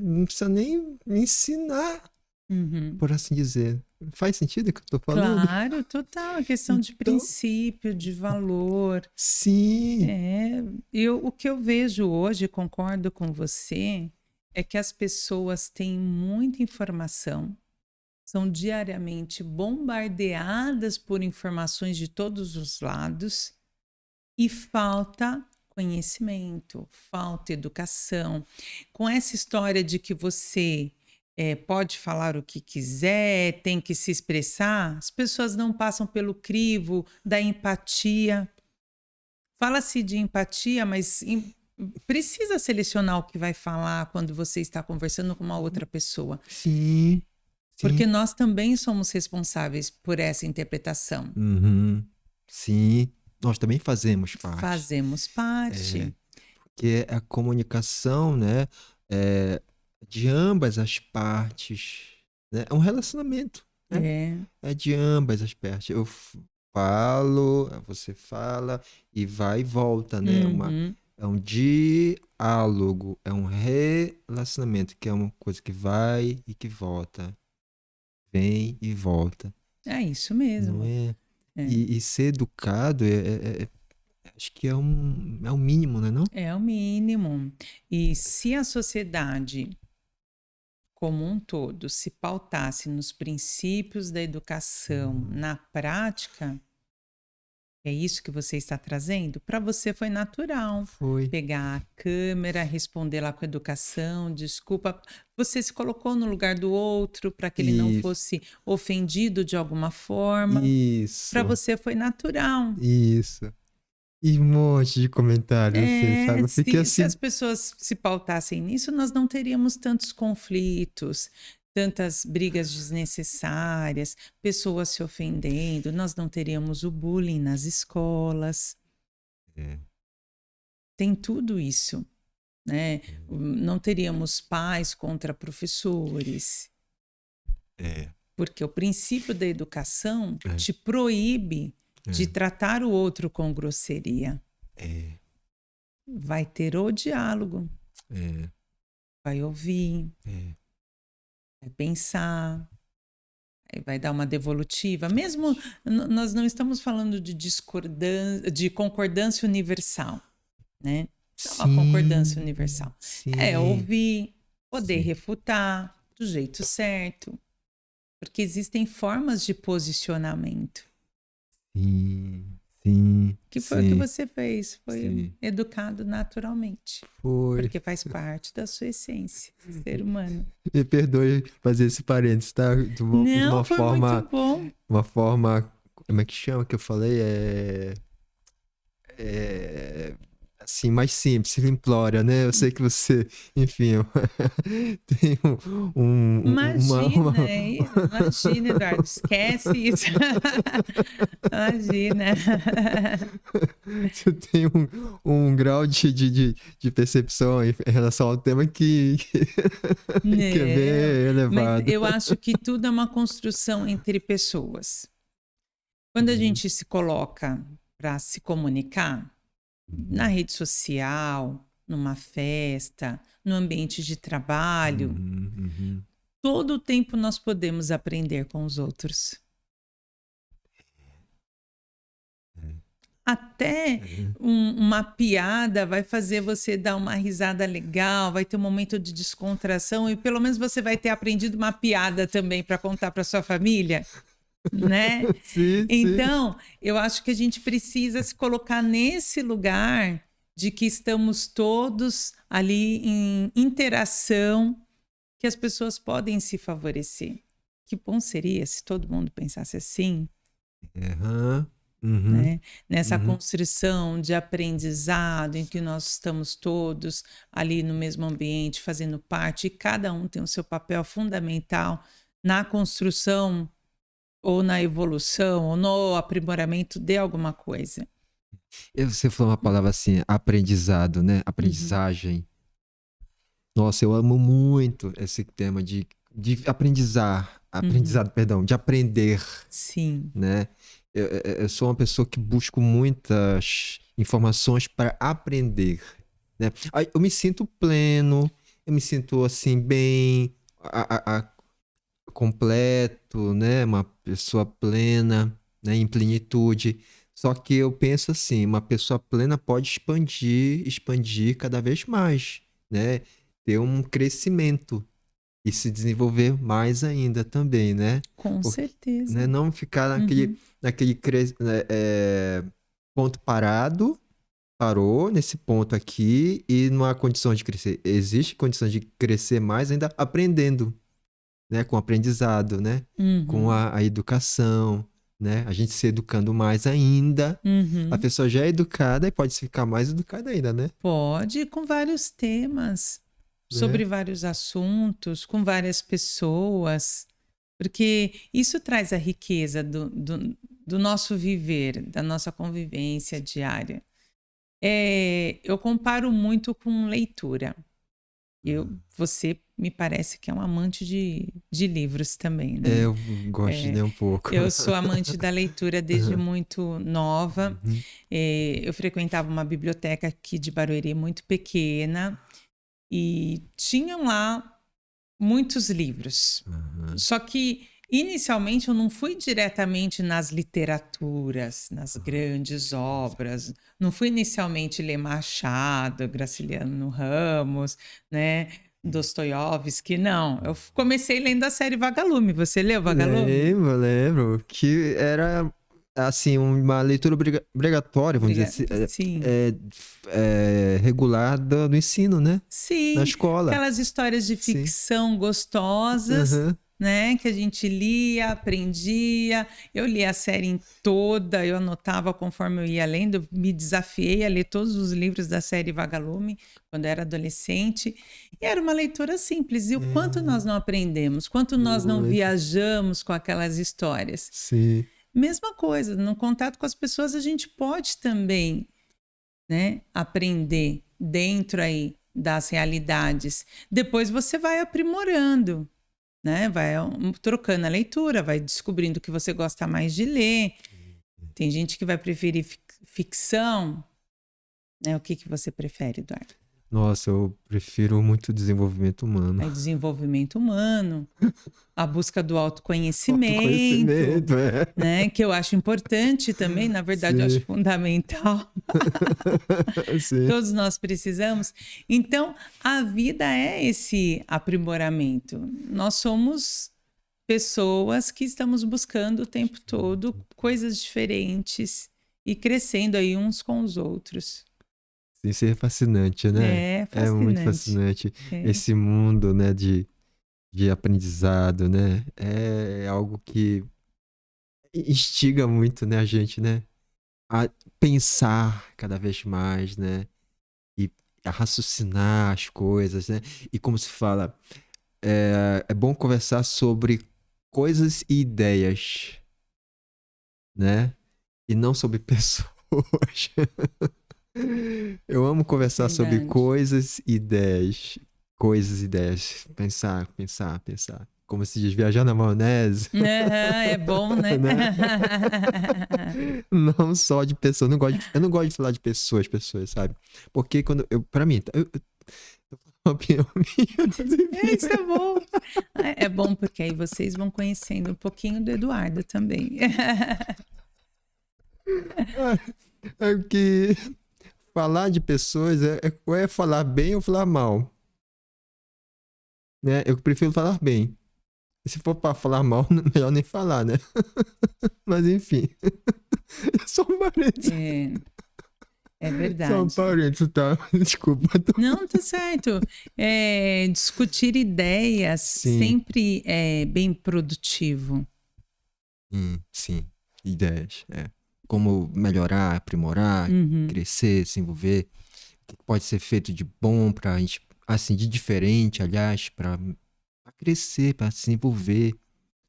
não precisa nem me ensinar, Uhum. por assim dizer. Faz sentido o que eu tô falando? Claro, total. A questão de Então, princípio, de valor. sim. O que eu vejo hoje, concordo com você, é que as pessoas têm muita informação, são diariamente bombardeadas por informações de todos os lados e falta conhecimento, falta educação. Com essa história de que você pode falar o que quiser, tem que se expressar, as pessoas não passam pelo crivo da empatia. Fala-se de empatia, mas precisa selecionar o que vai falar quando você está conversando com uma outra pessoa. Sim. Porque nós também somos responsáveis por essa interpretação. Sim, nós também fazemos parte. Fazemos parte. Porque a comunicação, né, de ambas as partes, né? É um relacionamento, né? É de ambas as partes. Eu falo, você fala e vai e volta, né? É um diálogo, é um relacionamento, que é uma coisa que vai e que volta. Vem e volta. É isso mesmo. Não é? E ser educado acho que é o mínimo, né, não? É o mínimo. E se a sociedade como um todo se pautasse nos princípios da educação na prática, é isso que você está trazendo? Para você foi natural. Foi. Pegar a câmera, responder lá com educação, desculpa. Você se colocou no lugar do outro para que ele não fosse ofendido de alguma forma. Isso. Para você foi natural. Isso. E um monte de comentários, assim, sabe? Eu fiquei assim... Se as pessoas se pautassem nisso, nós não teríamos tantos conflitos, tantas brigas desnecessárias, pessoas se ofendendo, nós não teríamos o bullying nas escolas. Tem tudo isso, né? Não teríamos pais contra professores. Porque o princípio da educação te proíbe de tratar o outro com grosseria. Vai ter o diálogo. Vai ouvir. Vai pensar. Vai dar uma devolutiva. Mesmo nós não estamos falando de concordância universal, né? Não a concordância universal. É ouvir, poder refutar do jeito certo. Porque existem formas de posicionamento. Sim. Que foi o que você fez. Foi educado naturalmente. Foi. Porque faz parte da sua essência, ser humano. Me perdoe fazer esse parênteses, tá? De uma foi forma, muito bom. Uma forma... Como é que chama que eu falei? Assim, mais simples, simplória, né? Eu sei que você, enfim, tem Imagina, Eduardo, esquece isso. Imagina. Você tem um grau de percepção em relação ao tema que é bem elevado. Mas eu acho que tudo é uma construção entre pessoas. Quando a gente se coloca para se comunicar, na rede social, numa festa, no ambiente de trabalho, todo o tempo nós podemos aprender com os outros. Até uma piada vai fazer você dar uma risada legal, vai ter um momento de descontração e pelo menos você vai ter aprendido uma piada também para contar para sua família. Né? Sim, então, eu acho que a gente precisa se colocar nesse lugar de que estamos todos ali em interação, que as pessoas podem se favorecer. Que bom seria se todo mundo pensasse assim, né? Nessa construção de aprendizado em que nós estamos todos ali no mesmo ambiente, fazendo parte, e cada um tem o seu papel fundamental na construção ou na evolução, ou no aprimoramento de alguma coisa. Você falou uma palavra assim, aprendizado, né? Aprendizagem. Nossa, eu amo muito esse tema de aprendizado, perdão, de aprender. Sim. Né? Eu sou uma pessoa que busco muitas informações para aprender. Né? Eu me sinto pleno, eu me sinto assim, bem... completo, né? Uma pessoa plena, né? Em plenitude. Só que eu penso assim, uma pessoa plena pode expandir cada vez mais, né? Ter um crescimento e se desenvolver mais ainda também, né? Com certeza. Né? Não ficar naquele ponto parou nesse ponto aqui e não há condição de crescer. Existe condição de crescer mais ainda aprendendo. Né, com o aprendizado, né? Com a educação, né? A gente se educando mais ainda. A Uhum. pessoa já é educada e pode ficar mais educada ainda, né? Pode, com vários temas, Né? sobre vários assuntos, com várias pessoas, porque isso traz a riqueza do nosso viver, da nossa convivência diária. Eu comparo muito com leitura. Você me parece que é um amante de livros também, né? Eu gosto de É, ler um pouco. eu sou amante da leitura desde Uhum. muito nova. Uhum. Eu frequentava uma biblioteca aqui de Barueri muito pequena e tinham lá muitos livros. Uhum. Só que inicialmente eu não fui diretamente nas literaturas, nas grandes obras. Não fui inicialmente ler Machado, Graciliano Ramos, né? Dostoiévski, não. Eu comecei lendo a série Vagalume. Você leu Vagalume? Lembro que era assim uma leitura obrigatória, vamos dizer assim, Sim. regulada no ensino, né? Na Sim, escola. aquelas histórias de Sim. ficção gostosas, Uhum. né? Que a gente lia, aprendia. Eu li a série toda, eu anotava conforme eu ia lendo. Me desafiei a ler todos os livros da série Vagalume quando era adolescente. E era uma leitura simples. E o quanto nós não aprendemos, quanto nós não Muito. viajamos com aquelas histórias. Sim. Mesma coisa, no contato com as pessoas a gente pode também, né, aprender dentro aí das realidades. Depois você vai aprimorando, né? Vai trocando a leitura, vai descobrindo o que você gosta mais de ler. Tem gente que vai preferir ficção, né? O que você prefere, Eduardo? Nossa, eu prefiro muito desenvolvimento humano. Aí desenvolvimento humano, a busca do autoconhecimento, Autoconhecimento, é. né? Que eu acho importante também, na verdade, eu acho Sim. fundamental. Sim. Todos nós precisamos. Então, a vida é esse aprimoramento. Nós somos pessoas que estamos buscando o tempo todo coisas diferentes e crescendo aí uns com os outros. Sim, isso é fascinante, né? É É muito fascinante. fascinante É, esse mundo, né, de aprendizado, né? É algo que instiga muito, né, a gente, né? A pensar cada vez mais, né? E a raciocinar as coisas, né? E como se fala, é bom conversar sobre coisas e ideias, né? E não sobre pessoas. Eu amo conversar sobre verdade. coisas e ideias. Coisas e ideias. Pensar, pensar, pensar. Como se diz, viajar na maionese, Aham, é bom, né? né? Não só de pessoas. Eu não gosto de falar de pessoas, sabe? Porque quando eu, pra mim, uma opinião minha, mas enfim. Isso é bom. É bom porque aí vocês vão conhecendo um pouquinho do Eduardo também. É que falar de pessoas ou é falar bem ou falar mal, né? Eu prefiro falar bem. Se for pra falar mal, melhor nem falar, né? Mas enfim. Só um parênteses. É, é Só um verdade. parênteses, tá? Desculpa. Não, tá certo. Discutir ideias Sim. sempre é bem produtivo. Sim. Ideias. É. Como melhorar, aprimorar, Uhum. crescer, desenvolver. O que pode ser feito de bom pra gente, assim, de diferente, aliás, pra crescer, pra se desenvolver,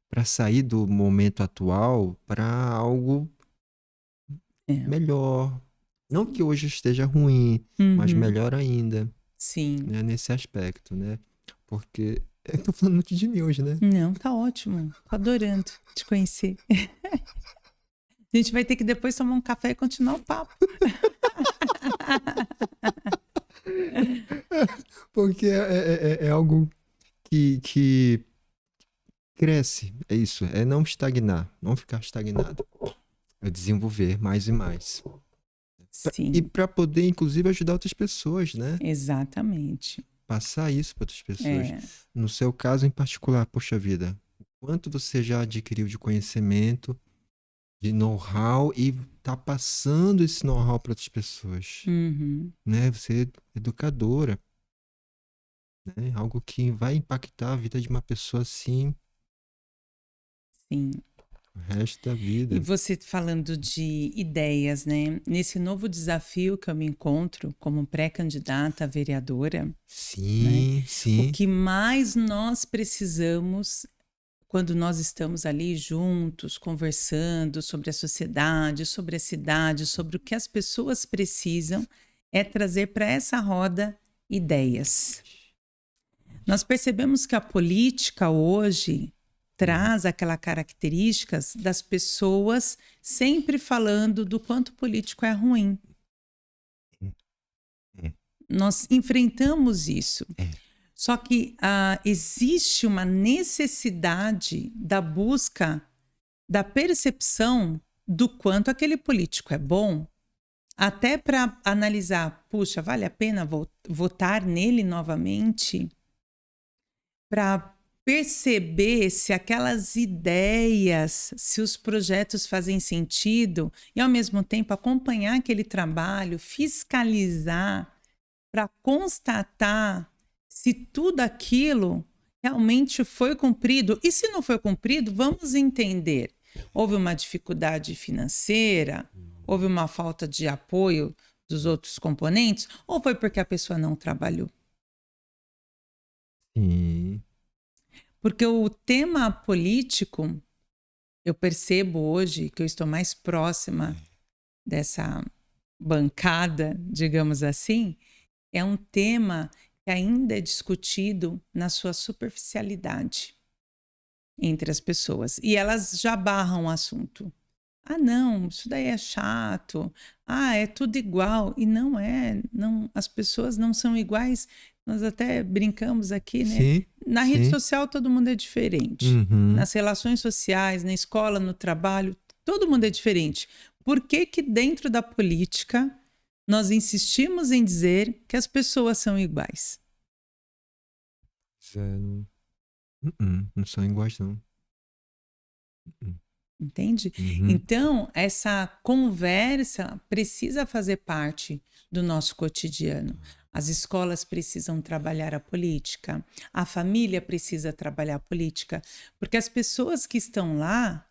pra sair do momento atual pra algo É. melhor. Não que hoje esteja ruim, mas Uhum. melhor ainda, Sim. né, nesse aspecto, né? Porque eu tô falando muito de mim hoje, né? Não, tá ótimo. Tô adorando te conhecer. A gente vai ter que depois tomar um café e continuar o papo. Porque é algo que cresce, é isso, é não estagnar, não ficar estagnado, é desenvolver mais e mais. E Sim, para poder, inclusive, ajudar outras pessoas, né? exatamente. Passar isso para outras pessoas. É, No seu caso em particular, poxa vida, quanto você já adquiriu de conhecimento, de know-how e tá passando esse know-how para outras pessoas, uhum, né? Você é educadora, né? Algo que vai impactar a vida de uma pessoa assim sim. O resto da vida. E você falando de ideias, né? Nesse novo desafio que eu me encontro como pré-candidata a vereadora, Sim, né? sim. O que mais nós precisamos quando nós estamos ali juntos, conversando sobre a sociedade, sobre a cidade, sobre o que as pessoas precisam, é trazer para essa roda ideias. Nós percebemos que a política hoje traz aquelas características das pessoas sempre falando do quanto o político é ruim. Nós enfrentamos isso. Só que existe uma necessidade da busca, da percepção do quanto aquele político é bom, até para analisar, puxa, vale a pena votar nele novamente? Para perceber se aquelas ideias, se os projetos fazem sentido e, ao mesmo tempo, acompanhar aquele trabalho, fiscalizar, para constatar se tudo aquilo realmente foi cumprido. E se não foi cumprido, vamos entender. Houve uma dificuldade financeira? Houve uma falta de apoio dos outros componentes? Ou foi porque a pessoa não trabalhou? Sim. Porque o tema político, eu percebo hoje que eu estou mais próxima dessa bancada, digamos assim, é um tema que ainda é discutido na sua superficialidade entre as pessoas. E elas já barram o assunto. Ah, não, isso daí é chato. Ah, é tudo igual. E não é. Não, as pessoas não são iguais. Nós até brincamos aqui, né? Sim, Na rede social todo mundo é diferente. Uhum. Nas relações sociais, na escola, no trabalho, todo mundo é diferente. Por que que dentro da política nós insistimos em dizer que as pessoas são iguais? Zero. Não são iguais, não. Entende? Uhum. Então, essa conversa precisa fazer parte do nosso cotidiano. As escolas precisam trabalhar a política, a família precisa trabalhar a política, porque as pessoas que estão lá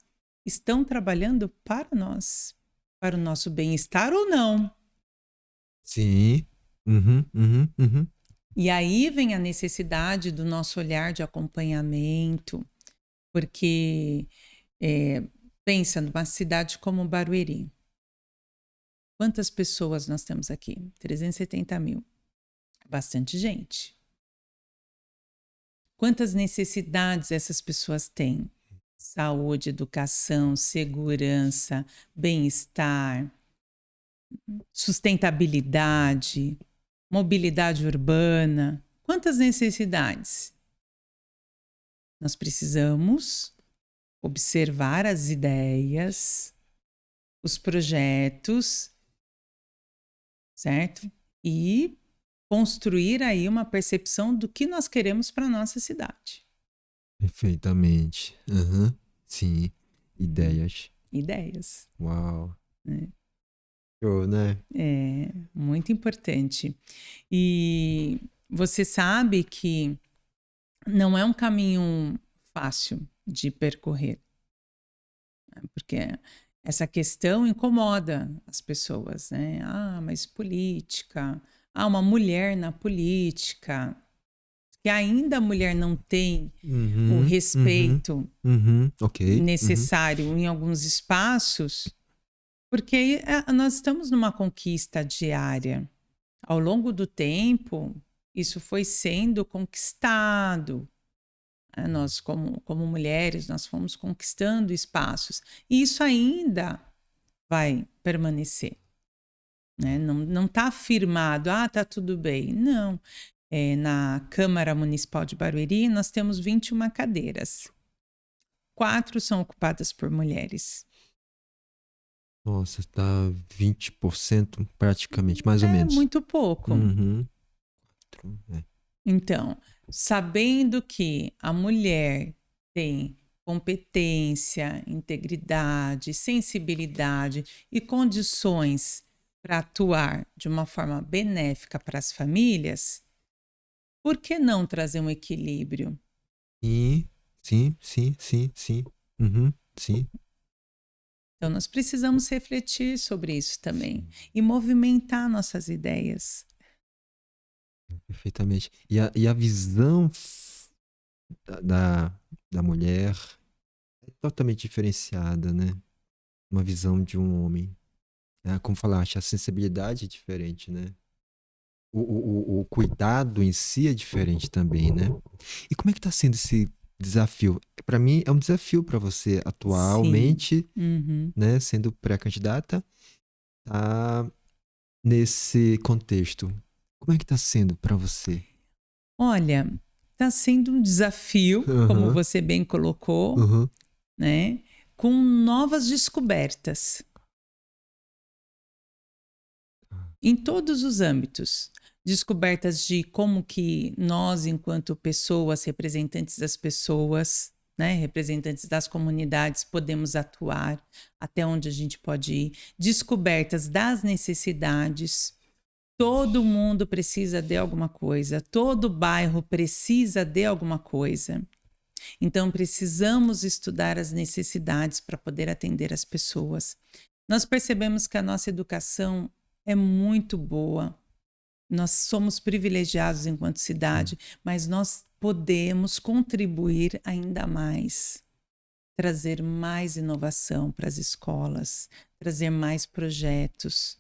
estão trabalhando para nós, para o nosso bem-estar ou não. Sim. Uhum. E aí vem a necessidade do nosso olhar de acompanhamento, porque pensa numa cidade como Barueri. Quantas pessoas nós temos aqui? 370 mil. Bastante gente. Quantas necessidades essas pessoas têm? Saúde, educação, segurança, bem-estar, sustentabilidade, mobilidade urbana. Quantas necessidades? Nós precisamos observar as ideias, os projetos, certo? E construir aí uma percepção do que nós queremos para a nossa cidade. Perfeitamente. Sim. Ideias. Ideias. Uau. Né? Show, né? É muito importante. E você sabe que não é um caminho fácil de percorrer, porque essa questão incomoda as pessoas, né? Ah, mas política, uma mulher na política, que ainda a mulher não tem o respeito Okay. necessário em alguns espaços, porque nós estamos numa conquista diária. Ao longo do tempo, isso foi sendo conquistado. Nós, como mulheres, nós fomos conquistando espaços. E isso ainda vai permanecer. Né? Não está afirmado, tá tudo bem. Não. Na Câmara Municipal de Barueri, nós temos 21 cadeiras. 4 são ocupadas por mulheres. Nossa, está 20% praticamente, mais ou menos. É muito pouco. É. Então, sabendo que a mulher tem competência, integridade, sensibilidade e condições para atuar de uma forma benéfica para as famílias, por que não trazer um equilíbrio? Sim. Sim. Então, nós precisamos refletir sobre isso também e movimentar nossas ideias. Perfeitamente. E a visão da mulher é totalmente diferenciada, né? Uma visão de um homem. Como falaste, a sensibilidade é diferente, né? O cuidado em si é diferente também, né? E como é que está sendo esse desafio? Para mim é um desafio para você Sim. atualmente, Uhum. né? Sendo pré-candidata, tá nesse contexto. Como é que está sendo para você? Olha, está sendo um desafio, como Aham, você bem colocou, aham. né? Com novas descobertas em todos os âmbitos. Descobertas de como que nós, enquanto pessoas, representantes das pessoas, né, representantes das comunidades, podemos atuar, até onde a gente pode ir. Descobertas das necessidades. Todo mundo precisa de alguma coisa, todo bairro precisa de alguma coisa. Então, precisamos estudar as necessidades para poder atender as pessoas. Nós percebemos que a nossa educação é muito boa. Nós somos privilegiados enquanto cidade, mas nós podemos contribuir ainda mais, trazer mais inovação para as escolas, trazer mais projetos,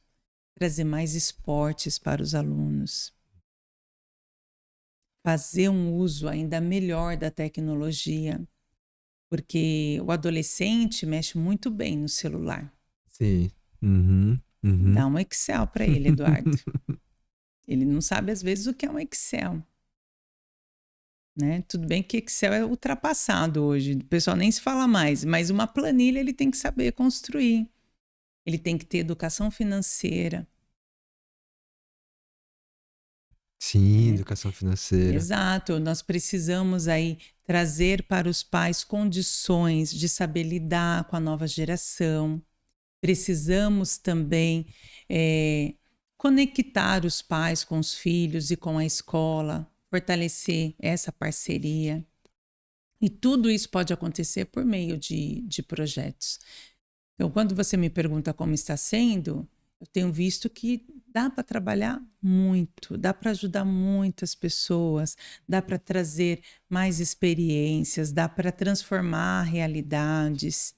trazer mais esportes para os alunos, fazer um uso ainda melhor da tecnologia, porque o adolescente mexe muito bem no celular. Sim. Uhum, uhum. Dá um Excel para ele, Eduardo. Ele não sabe às vezes o que é um Excel. Né? Tudo bem que Excel é ultrapassado hoje, o pessoal nem se fala mais, mas uma planilha ele tem que saber construir. Ele tem que ter educação financeira. Sim, Né? educação financeira. Exato, nós precisamos aí trazer para os pais condições de saber lidar com a nova geração. Precisamos também conectar os pais com os filhos e com a escola, fortalecer essa parceria. E tudo isso pode acontecer por meio de projetos. Então, quando você me pergunta como está sendo, eu tenho visto que dá para trabalhar muito, dá para ajudar muitas pessoas, dá para trazer mais experiências, dá para transformar realidades.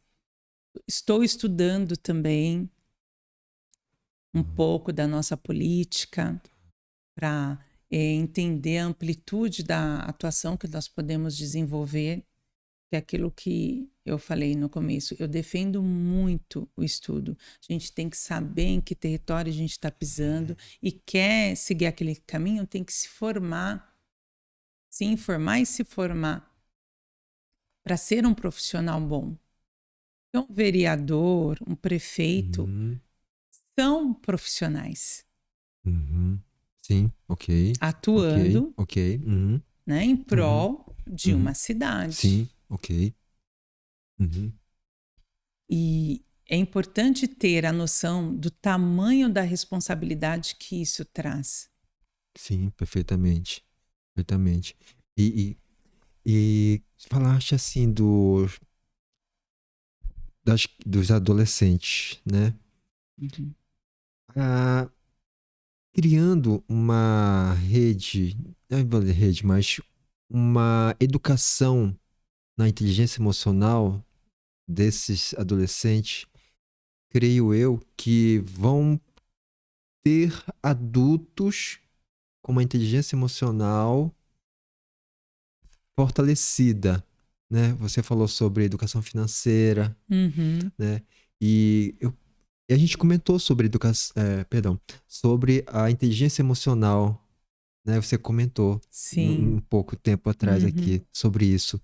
Estou estudando também um pouco da nossa política para entender a amplitude da atuação que nós podemos desenvolver, que é aquilo que eu falei no começo. Eu defendo muito o estudo. A gente tem que saber em que território a gente está pisando e quer seguir aquele caminho, tem que se formar, se informar e se formar para ser um profissional bom. Então, um vereador, um prefeito, Uhum, são profissionais uhum. Sim, ok, ok, atuando, ok. Uhum, né, em uhum, prol de uhum. uma cidade. Sim, ok. Uhum. E é importante ter a noção do tamanho da responsabilidade que isso traz. Sim, perfeitamente. Perfeitamente. E falaste assim dos adolescentes, né? Uhum. Ah, criando uma rede, não é uma rede, mas uma educação na inteligência emocional desses adolescentes, creio eu que vão ter adultos com uma inteligência emocional fortalecida, né? Você falou sobre educação financeira, Uhum. né? E a gente comentou sobre perdão, sobre a inteligência emocional, né? Você comentou um Sim. pouco tempo atrás Uhum. aqui sobre isso,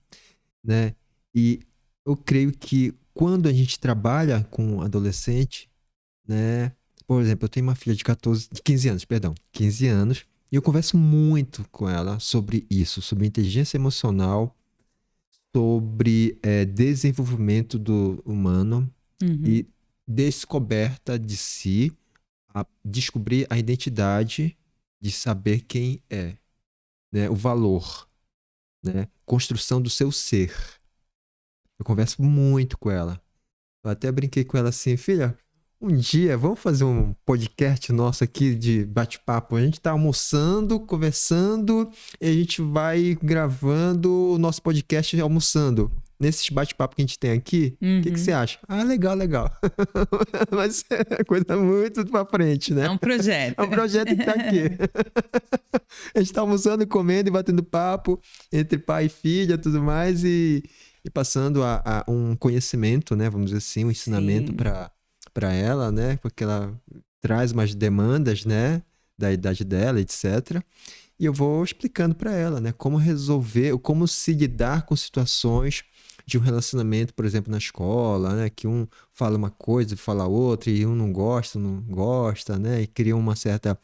né? E eu creio que quando a gente trabalha com adolescente, né? Por exemplo, eu tenho uma filha de 15 anos, perdão, 15 anos, e eu converso muito com ela sobre isso, sobre inteligência emocional, sobre desenvolvimento do humano Uhum. e descoberta de si, descobrir a identidade de saber quem é, né? O valor, né? Construção do seu ser. Eu converso muito com ela. Eu até brinquei com ela assim, filha, um dia vamos fazer um podcast nosso aqui de bate-papo. A gente tá almoçando, conversando, e a gente vai gravando o nosso podcast almoçando. Nesses bate-papo que a gente tem aqui, o que você acha? Ah, legal, legal. Mas é coisa muito pra frente, né? É um projeto. É um projeto que tá aqui. A gente tá almoçando, comendo e batendo papo entre pai e filha, tudo mais, e passando a um conhecimento, né? Vamos dizer assim, um ensinamento para ela, né? Porque ela traz umas demandas, né? Da idade dela, etc. E eu vou explicando para ela, né? Como resolver, como se lidar com situações de um relacionamento, por exemplo, na escola, né? Que um fala uma coisa, fala outra, e um não gosta, né? E cria uma certa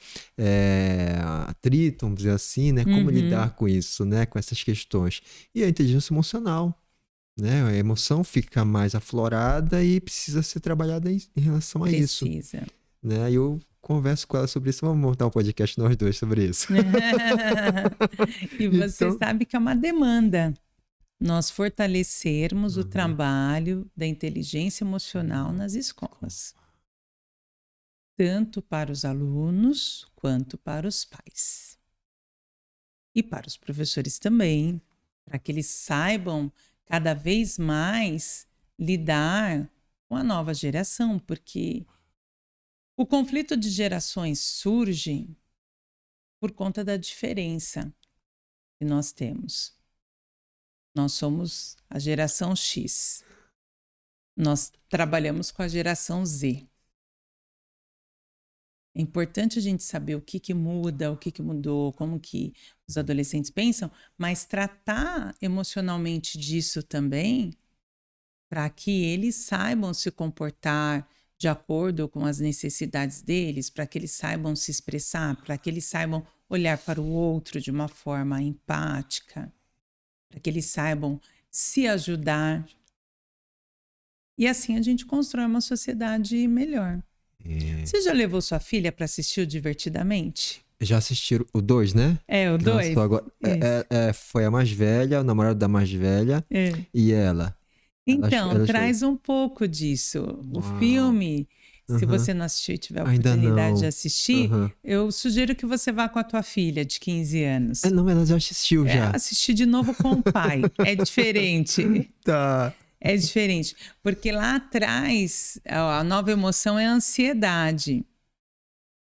atrito, vamos dizer assim, né? Como lidar com isso, né? Com essas questões. E a inteligência emocional, né? A emoção fica mais aflorada e precisa ser trabalhada em relação a isso. Precisa. Né? E eu converso com ela sobre isso, vamos montar um podcast nós dois sobre isso. E você sabe que é uma demanda nós fortalecermos o trabalho da inteligência emocional nas escolas. Tanto para os alunos quanto para os pais. E para os professores também, para que eles saibam cada vez mais lidar com a nova geração, porque o conflito de gerações surge por conta da diferença que nós temos. Nós somos a geração X. Nós trabalhamos com a geração Z. É importante a gente saber o que muda, o que mudou, como que os adolescentes pensam, mas tratar emocionalmente disso também, para que eles saibam se comportar de acordo com as necessidades deles, para que eles saibam se expressar, para que eles saibam olhar para o outro de uma forma empática, para que eles saibam se ajudar. E assim a gente constrói uma sociedade melhor. Você já levou sua filha para assistir o Divertidamente? Já assistiram o 2, né? É, o 2? Agora. Foi a mais velha, o namorado da mais velha e ela. Então, ela traz um pouco disso. Uau. O filme, se você não assistiu e tiver a oportunidade de assistir, eu sugiro que você vá com a tua filha de 15 anos. Não, ela já assistiu já. Assistir de novo com o pai. É diferente. Tá. É diferente, porque lá atrás a nova emoção é a ansiedade.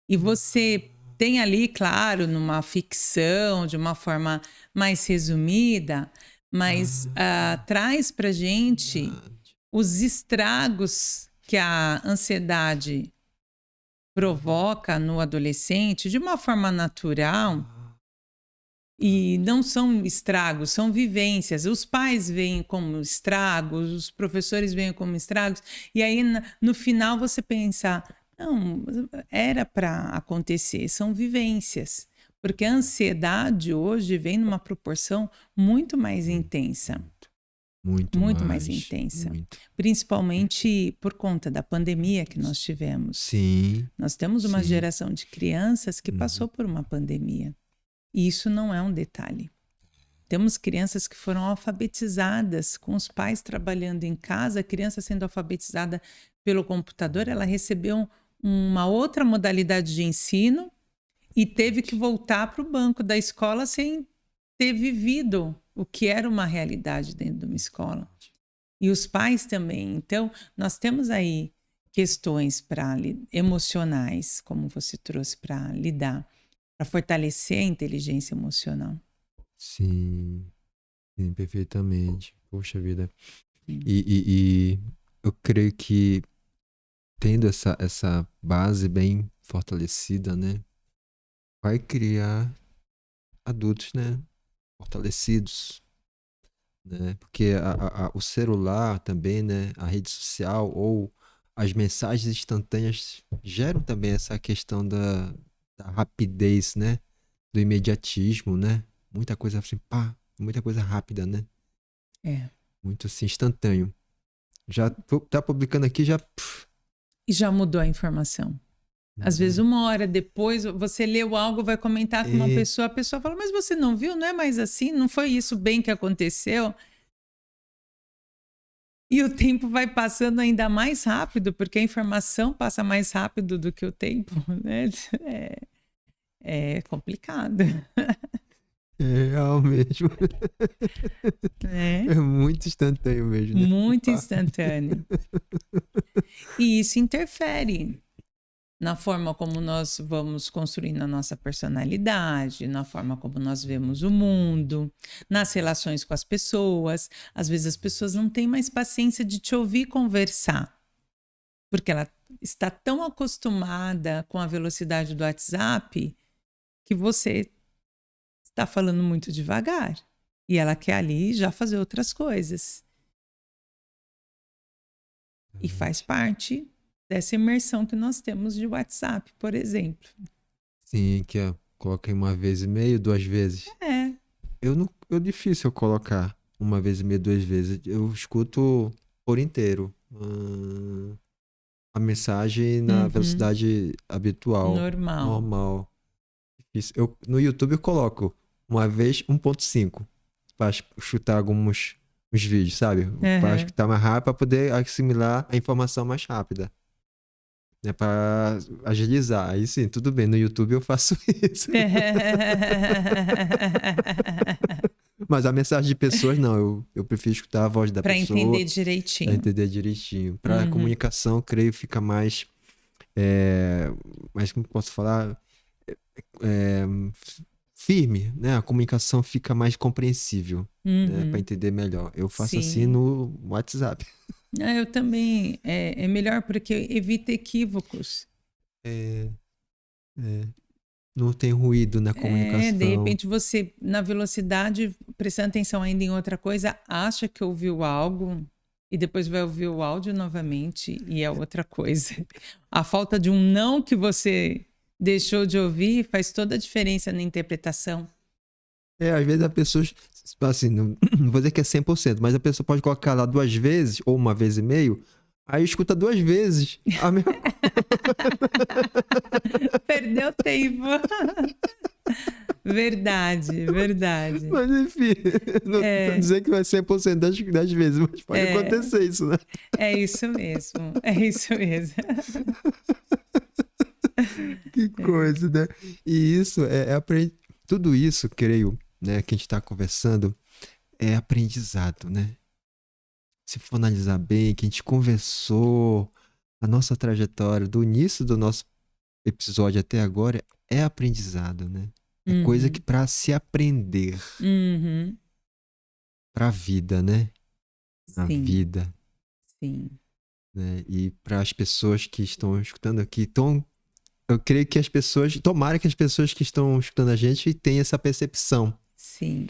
E você tem ali, claro, numa ficção, de uma forma mais resumida, mas traz pra gente os estragos que a ansiedade provoca no adolescente de uma forma natural. E não são estragos, são vivências. Os pais veem como estragos, os professores veem como estragos. E aí, no final, você pensa, não, era para acontecer, são vivências. Porque a ansiedade hoje vem numa proporção muito mais intensa. Muito mais intensa. Muito. Principalmente por conta da pandemia que nós tivemos. Sim. Nós temos uma geração de crianças que passou por uma pandemia. E isso não é um detalhe. Temos crianças que foram alfabetizadas, com os pais trabalhando em casa, a criança sendo alfabetizada pelo computador, ela recebeu uma outra modalidade de ensino e teve que voltar para o banco da escola sem ter vivido o que era uma realidade dentro de uma escola. E os pais também. Então, nós temos aí questões emocionais, como você trouxe, para lidar, para fortalecer a inteligência emocional. Sim, perfeitamente. Poxa vida. E eu creio que tendo essa base bem fortalecida, né, vai criar adultos, né, fortalecidos, né, porque o celular também, né, a rede social ou as mensagens instantâneas geram também essa questão da rapidez, né, do imediatismo, né, muita coisa assim, muita coisa rápida, né, muito assim, instantâneo. Já tá publicando aqui, já... E já mudou a informação. Às vezes, uma hora depois, você leu algo, vai comentar com uma pessoa, a pessoa fala, mas você não viu? Não é mais assim? Não foi isso bem que aconteceu? E o tempo vai passando ainda mais rápido, porque a informação passa mais rápido do que o tempo, né? É complicado. É real mesmo. Né? É muito instantâneo mesmo, né? Muito instantâneo. E isso interfere na forma como nós vamos construindo a nossa personalidade, na forma como nós vemos o mundo, nas relações com as pessoas. Às vezes as pessoas não têm mais paciência de te ouvir conversar, porque ela está tão acostumada com a velocidade do WhatsApp que você está falando muito devagar. E ela quer ali já fazer outras coisas. E faz parte dessa imersão que nós temos de WhatsApp, por exemplo. Sim, que eu coloquei 1,5 vezes, 2 vezes. É. É difícil eu colocar 1,5 vezes, 2 vezes. Eu escuto por inteiro a mensagem na velocidade habitual, normal. Difícil. No YouTube eu coloco 1 vez 1,5 para chutar alguns vídeos, sabe? Para escutar mais rápido, para poder assimilar a informação mais rápida. Né, para agilizar. Aí sim, tudo bem. No YouTube eu faço isso. Mas a mensagem de pessoas, não. Eu prefiro escutar a voz da pessoa. Para entender direitinho. Para entender direitinho. Para a comunicação, creio, fica mais... mas como posso falar? Firme, né? A comunicação fica mais compreensível, né? Para entender melhor. Eu faço assim no WhatsApp. Eu também. É melhor porque evita equívocos. Não tem ruído na comunicação. De repente você, na velocidade, prestando atenção ainda em outra coisa, acha que ouviu algo e depois vai ouvir o áudio novamente e é outra coisa. A falta de um não que você deixou de ouvir faz toda a diferença na interpretação. Às vezes a pessoa, assim, não vou dizer que é 100%, mas a pessoa pode colocar lá 2 vezes ou 1,5 vezes, aí escuta 2 vezes a mesma coisa. Perdeu tempo. Verdade. Mas enfim, não tô dizendo que vai ser 100% das vezes, mas pode acontecer isso, né? É isso mesmo. Que coisa, né? E isso tudo isso, creio, né, que a gente está conversando, é aprendizado, né? Se for analisar bem, que a gente conversou, a nossa trajetória do início do nosso episódio até agora é aprendizado, né? É coisa que para se aprender para a vida, né? Na vida. Sim. Né? E para as pessoas que estão escutando aqui, eu creio que tomara que as pessoas que estão escutando a gente tenham essa percepção. Sim.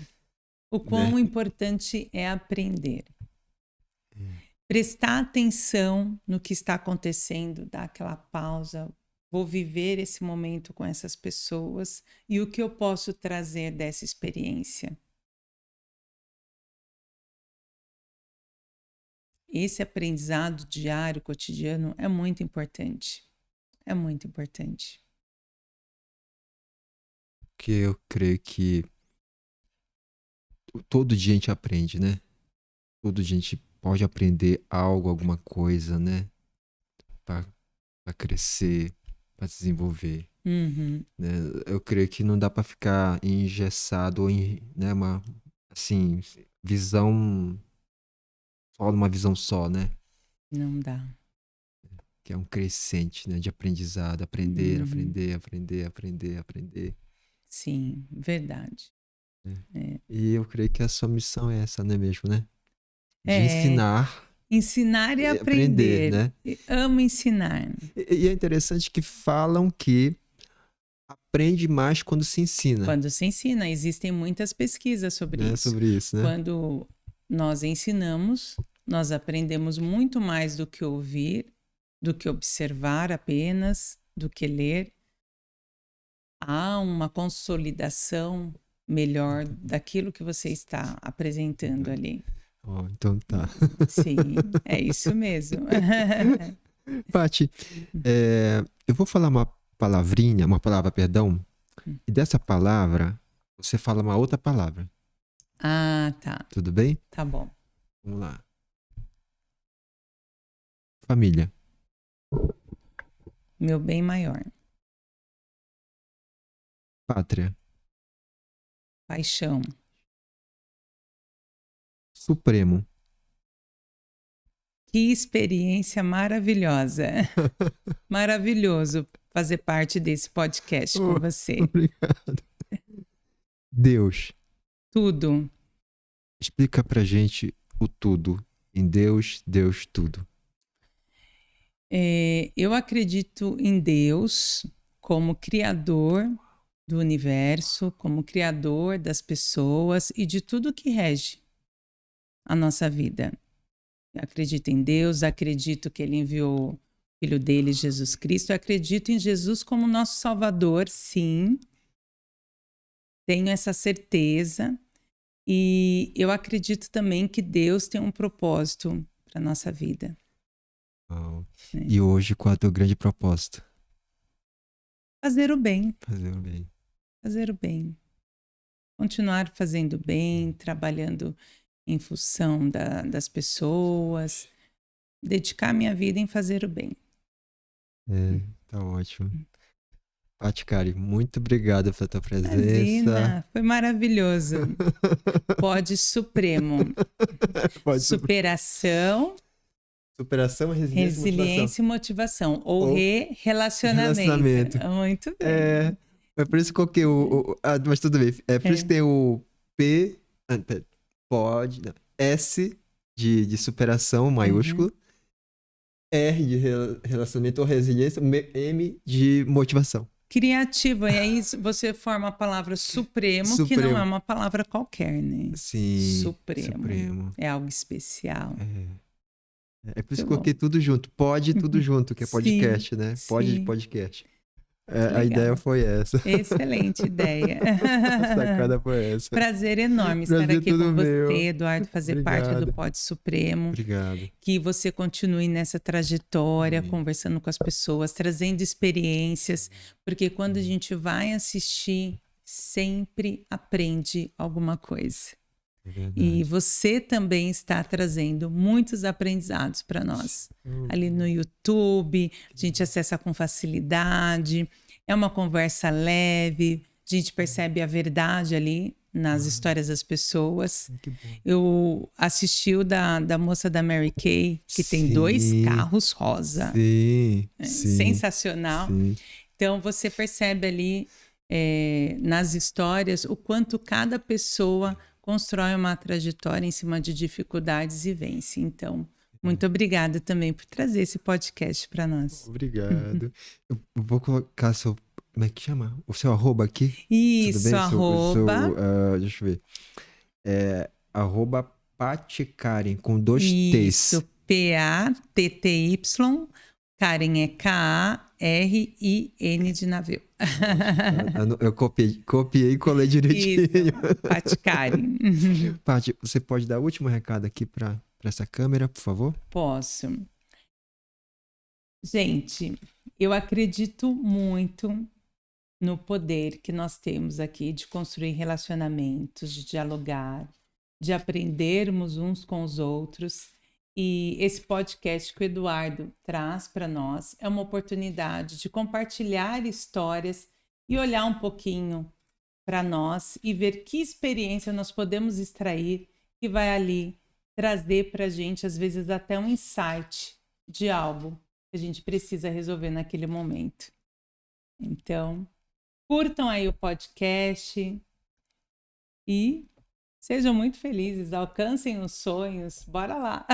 O quão importante é aprender. Prestar atenção no que está acontecendo, dar aquela pausa. Vou viver esse momento com essas pessoas e o que eu posso trazer dessa experiência. Esse aprendizado diário, cotidiano, é muito importante. É muito importante. Porque eu creio que todo dia a gente aprende, né? Todo dia a gente pode aprender algo, alguma coisa, né? Para crescer, para se desenvolver. Né? Eu creio que não dá para ficar engessado ou né, assim, visão só numa visão só, né? Não dá. Que é um crescente, né, de aprendizado, aprender. Sim, verdade. E eu creio que a sua missão é essa, não é mesmo, né? De ensinar. Ensinar e aprender, né? Amo ensinar. E é interessante que falam que aprende mais quando se ensina. Quando se ensina, existem muitas pesquisas sobre isso. Sobre isso, né? Quando nós ensinamos, nós aprendemos muito mais do que ouvir, do que observar apenas, do que ler. Há uma consolidação melhor daquilo que você está apresentando ali. Então tá. Sim, é isso mesmo. Paty, eu vou falar uma palavra, perdão, e dessa palavra você fala uma outra palavra. Ah, tá. Tudo bem? Tá bom. Vamos lá. Família. Meu bem maior. Pátria. Paixão. Supremo. Que experiência maravilhosa. Maravilhoso fazer parte desse podcast com você. Obrigado. Deus. Tudo. Explica pra gente o tudo. Em Deus, Deus, tudo. Eu acredito em Deus como criador do universo, como criador das pessoas e de tudo que rege a nossa vida. Eu acredito em Deus, acredito que Ele enviou o Filho dele, Jesus Cristo. Eu acredito em Jesus como nosso Salvador, sim. Tenho essa certeza. E eu acredito também que Deus tem um propósito para a nossa vida. Oh. E hoje, qual é o teu grande propósito? Fazer o bem. Fazer o bem. Fazer o bem. Continuar fazendo bem, trabalhando em função das pessoas. Dedicar minha vida em fazer o bem. Tá ótimo. Paty Karen, muito obrigado pela tua presença. Imagina, foi maravilhoso. Pod Supremo. Superação. Superação, resiliência e motivação. Ou relacionamento. Muito bem. É por isso que coloquei mas tudo bem. É por isso que tem o P, S de superação, maiúsculo. R de relacionamento ou resiliência, M de motivação. Criativo, e aí você forma a palavra supremo, que não é uma palavra qualquer, né? Sim. Supremo. É algo especial. É por isso que coloquei tudo junto. Pode tudo junto, que é podcast, né? Pode podcast. A ideia foi essa. Excelente ideia. A sacada foi essa. Prazer enorme estar aqui com você, Eduardo, fazer parte do Pod Supremo. Obrigado. Que você continue nessa trajetória, conversando com as pessoas, trazendo experiências, porque quando a gente vai assistir, sempre aprende alguma coisa. E você também está trazendo muitos aprendizados para nós. Ali no YouTube, a gente acessa com facilidade, é uma conversa leve, a gente percebe a verdade ali nas histórias das pessoas. Eu assisti o da moça da Mary Kay, que tem 2 carros rosa. Sim. Sensacional. Sim. Então, você percebe ali nas histórias o quanto cada pessoa constrói uma trajetória em cima de dificuldades e vence. Então, muito obrigada também por trazer esse podcast para nós. Obrigado. Eu vou colocar seu... Como é que chama? O seu arroba aqui? Isso, arroba... deixa eu ver. Arroba Paty Karen, com 2 T's. Isso, P-A-T-T-Y. Karen é K-A-R-I-N de navio. Eu copiei e colei direitinho. Isso, Paty Karen. Paty, você pode dar o último recado aqui para essa câmera, por favor? Posso. Gente, eu acredito muito no poder que nós temos aqui de construir relacionamentos, de dialogar, de aprendermos uns com os outros. E esse podcast que o Eduardo traz para nós é uma oportunidade de compartilhar histórias e olhar um pouquinho para nós e ver que experiência nós podemos extrair que vai ali trazer para a gente, às vezes, até um insight de algo que a gente precisa resolver naquele momento. Então, curtam aí o podcast e sejam muito felizes, alcancem os sonhos, bora lá.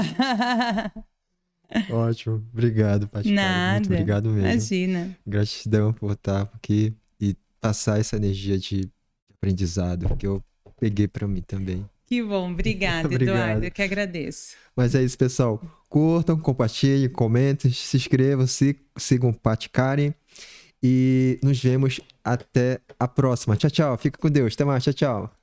Ótimo, obrigado, Paty. Nada, muito obrigado mesmo. Imagina. Gratidão por estar aqui e passar essa energia de aprendizado que eu peguei para mim também. Que bom, obrigada, Eduardo, eu que agradeço. Mas é isso, pessoal. Curtam, compartilhem, comentem, se inscrevam, sigam Paty Karen e nos vemos até a próxima. Tchau, tchau. Fica com Deus. Até mais. Tchau, tchau.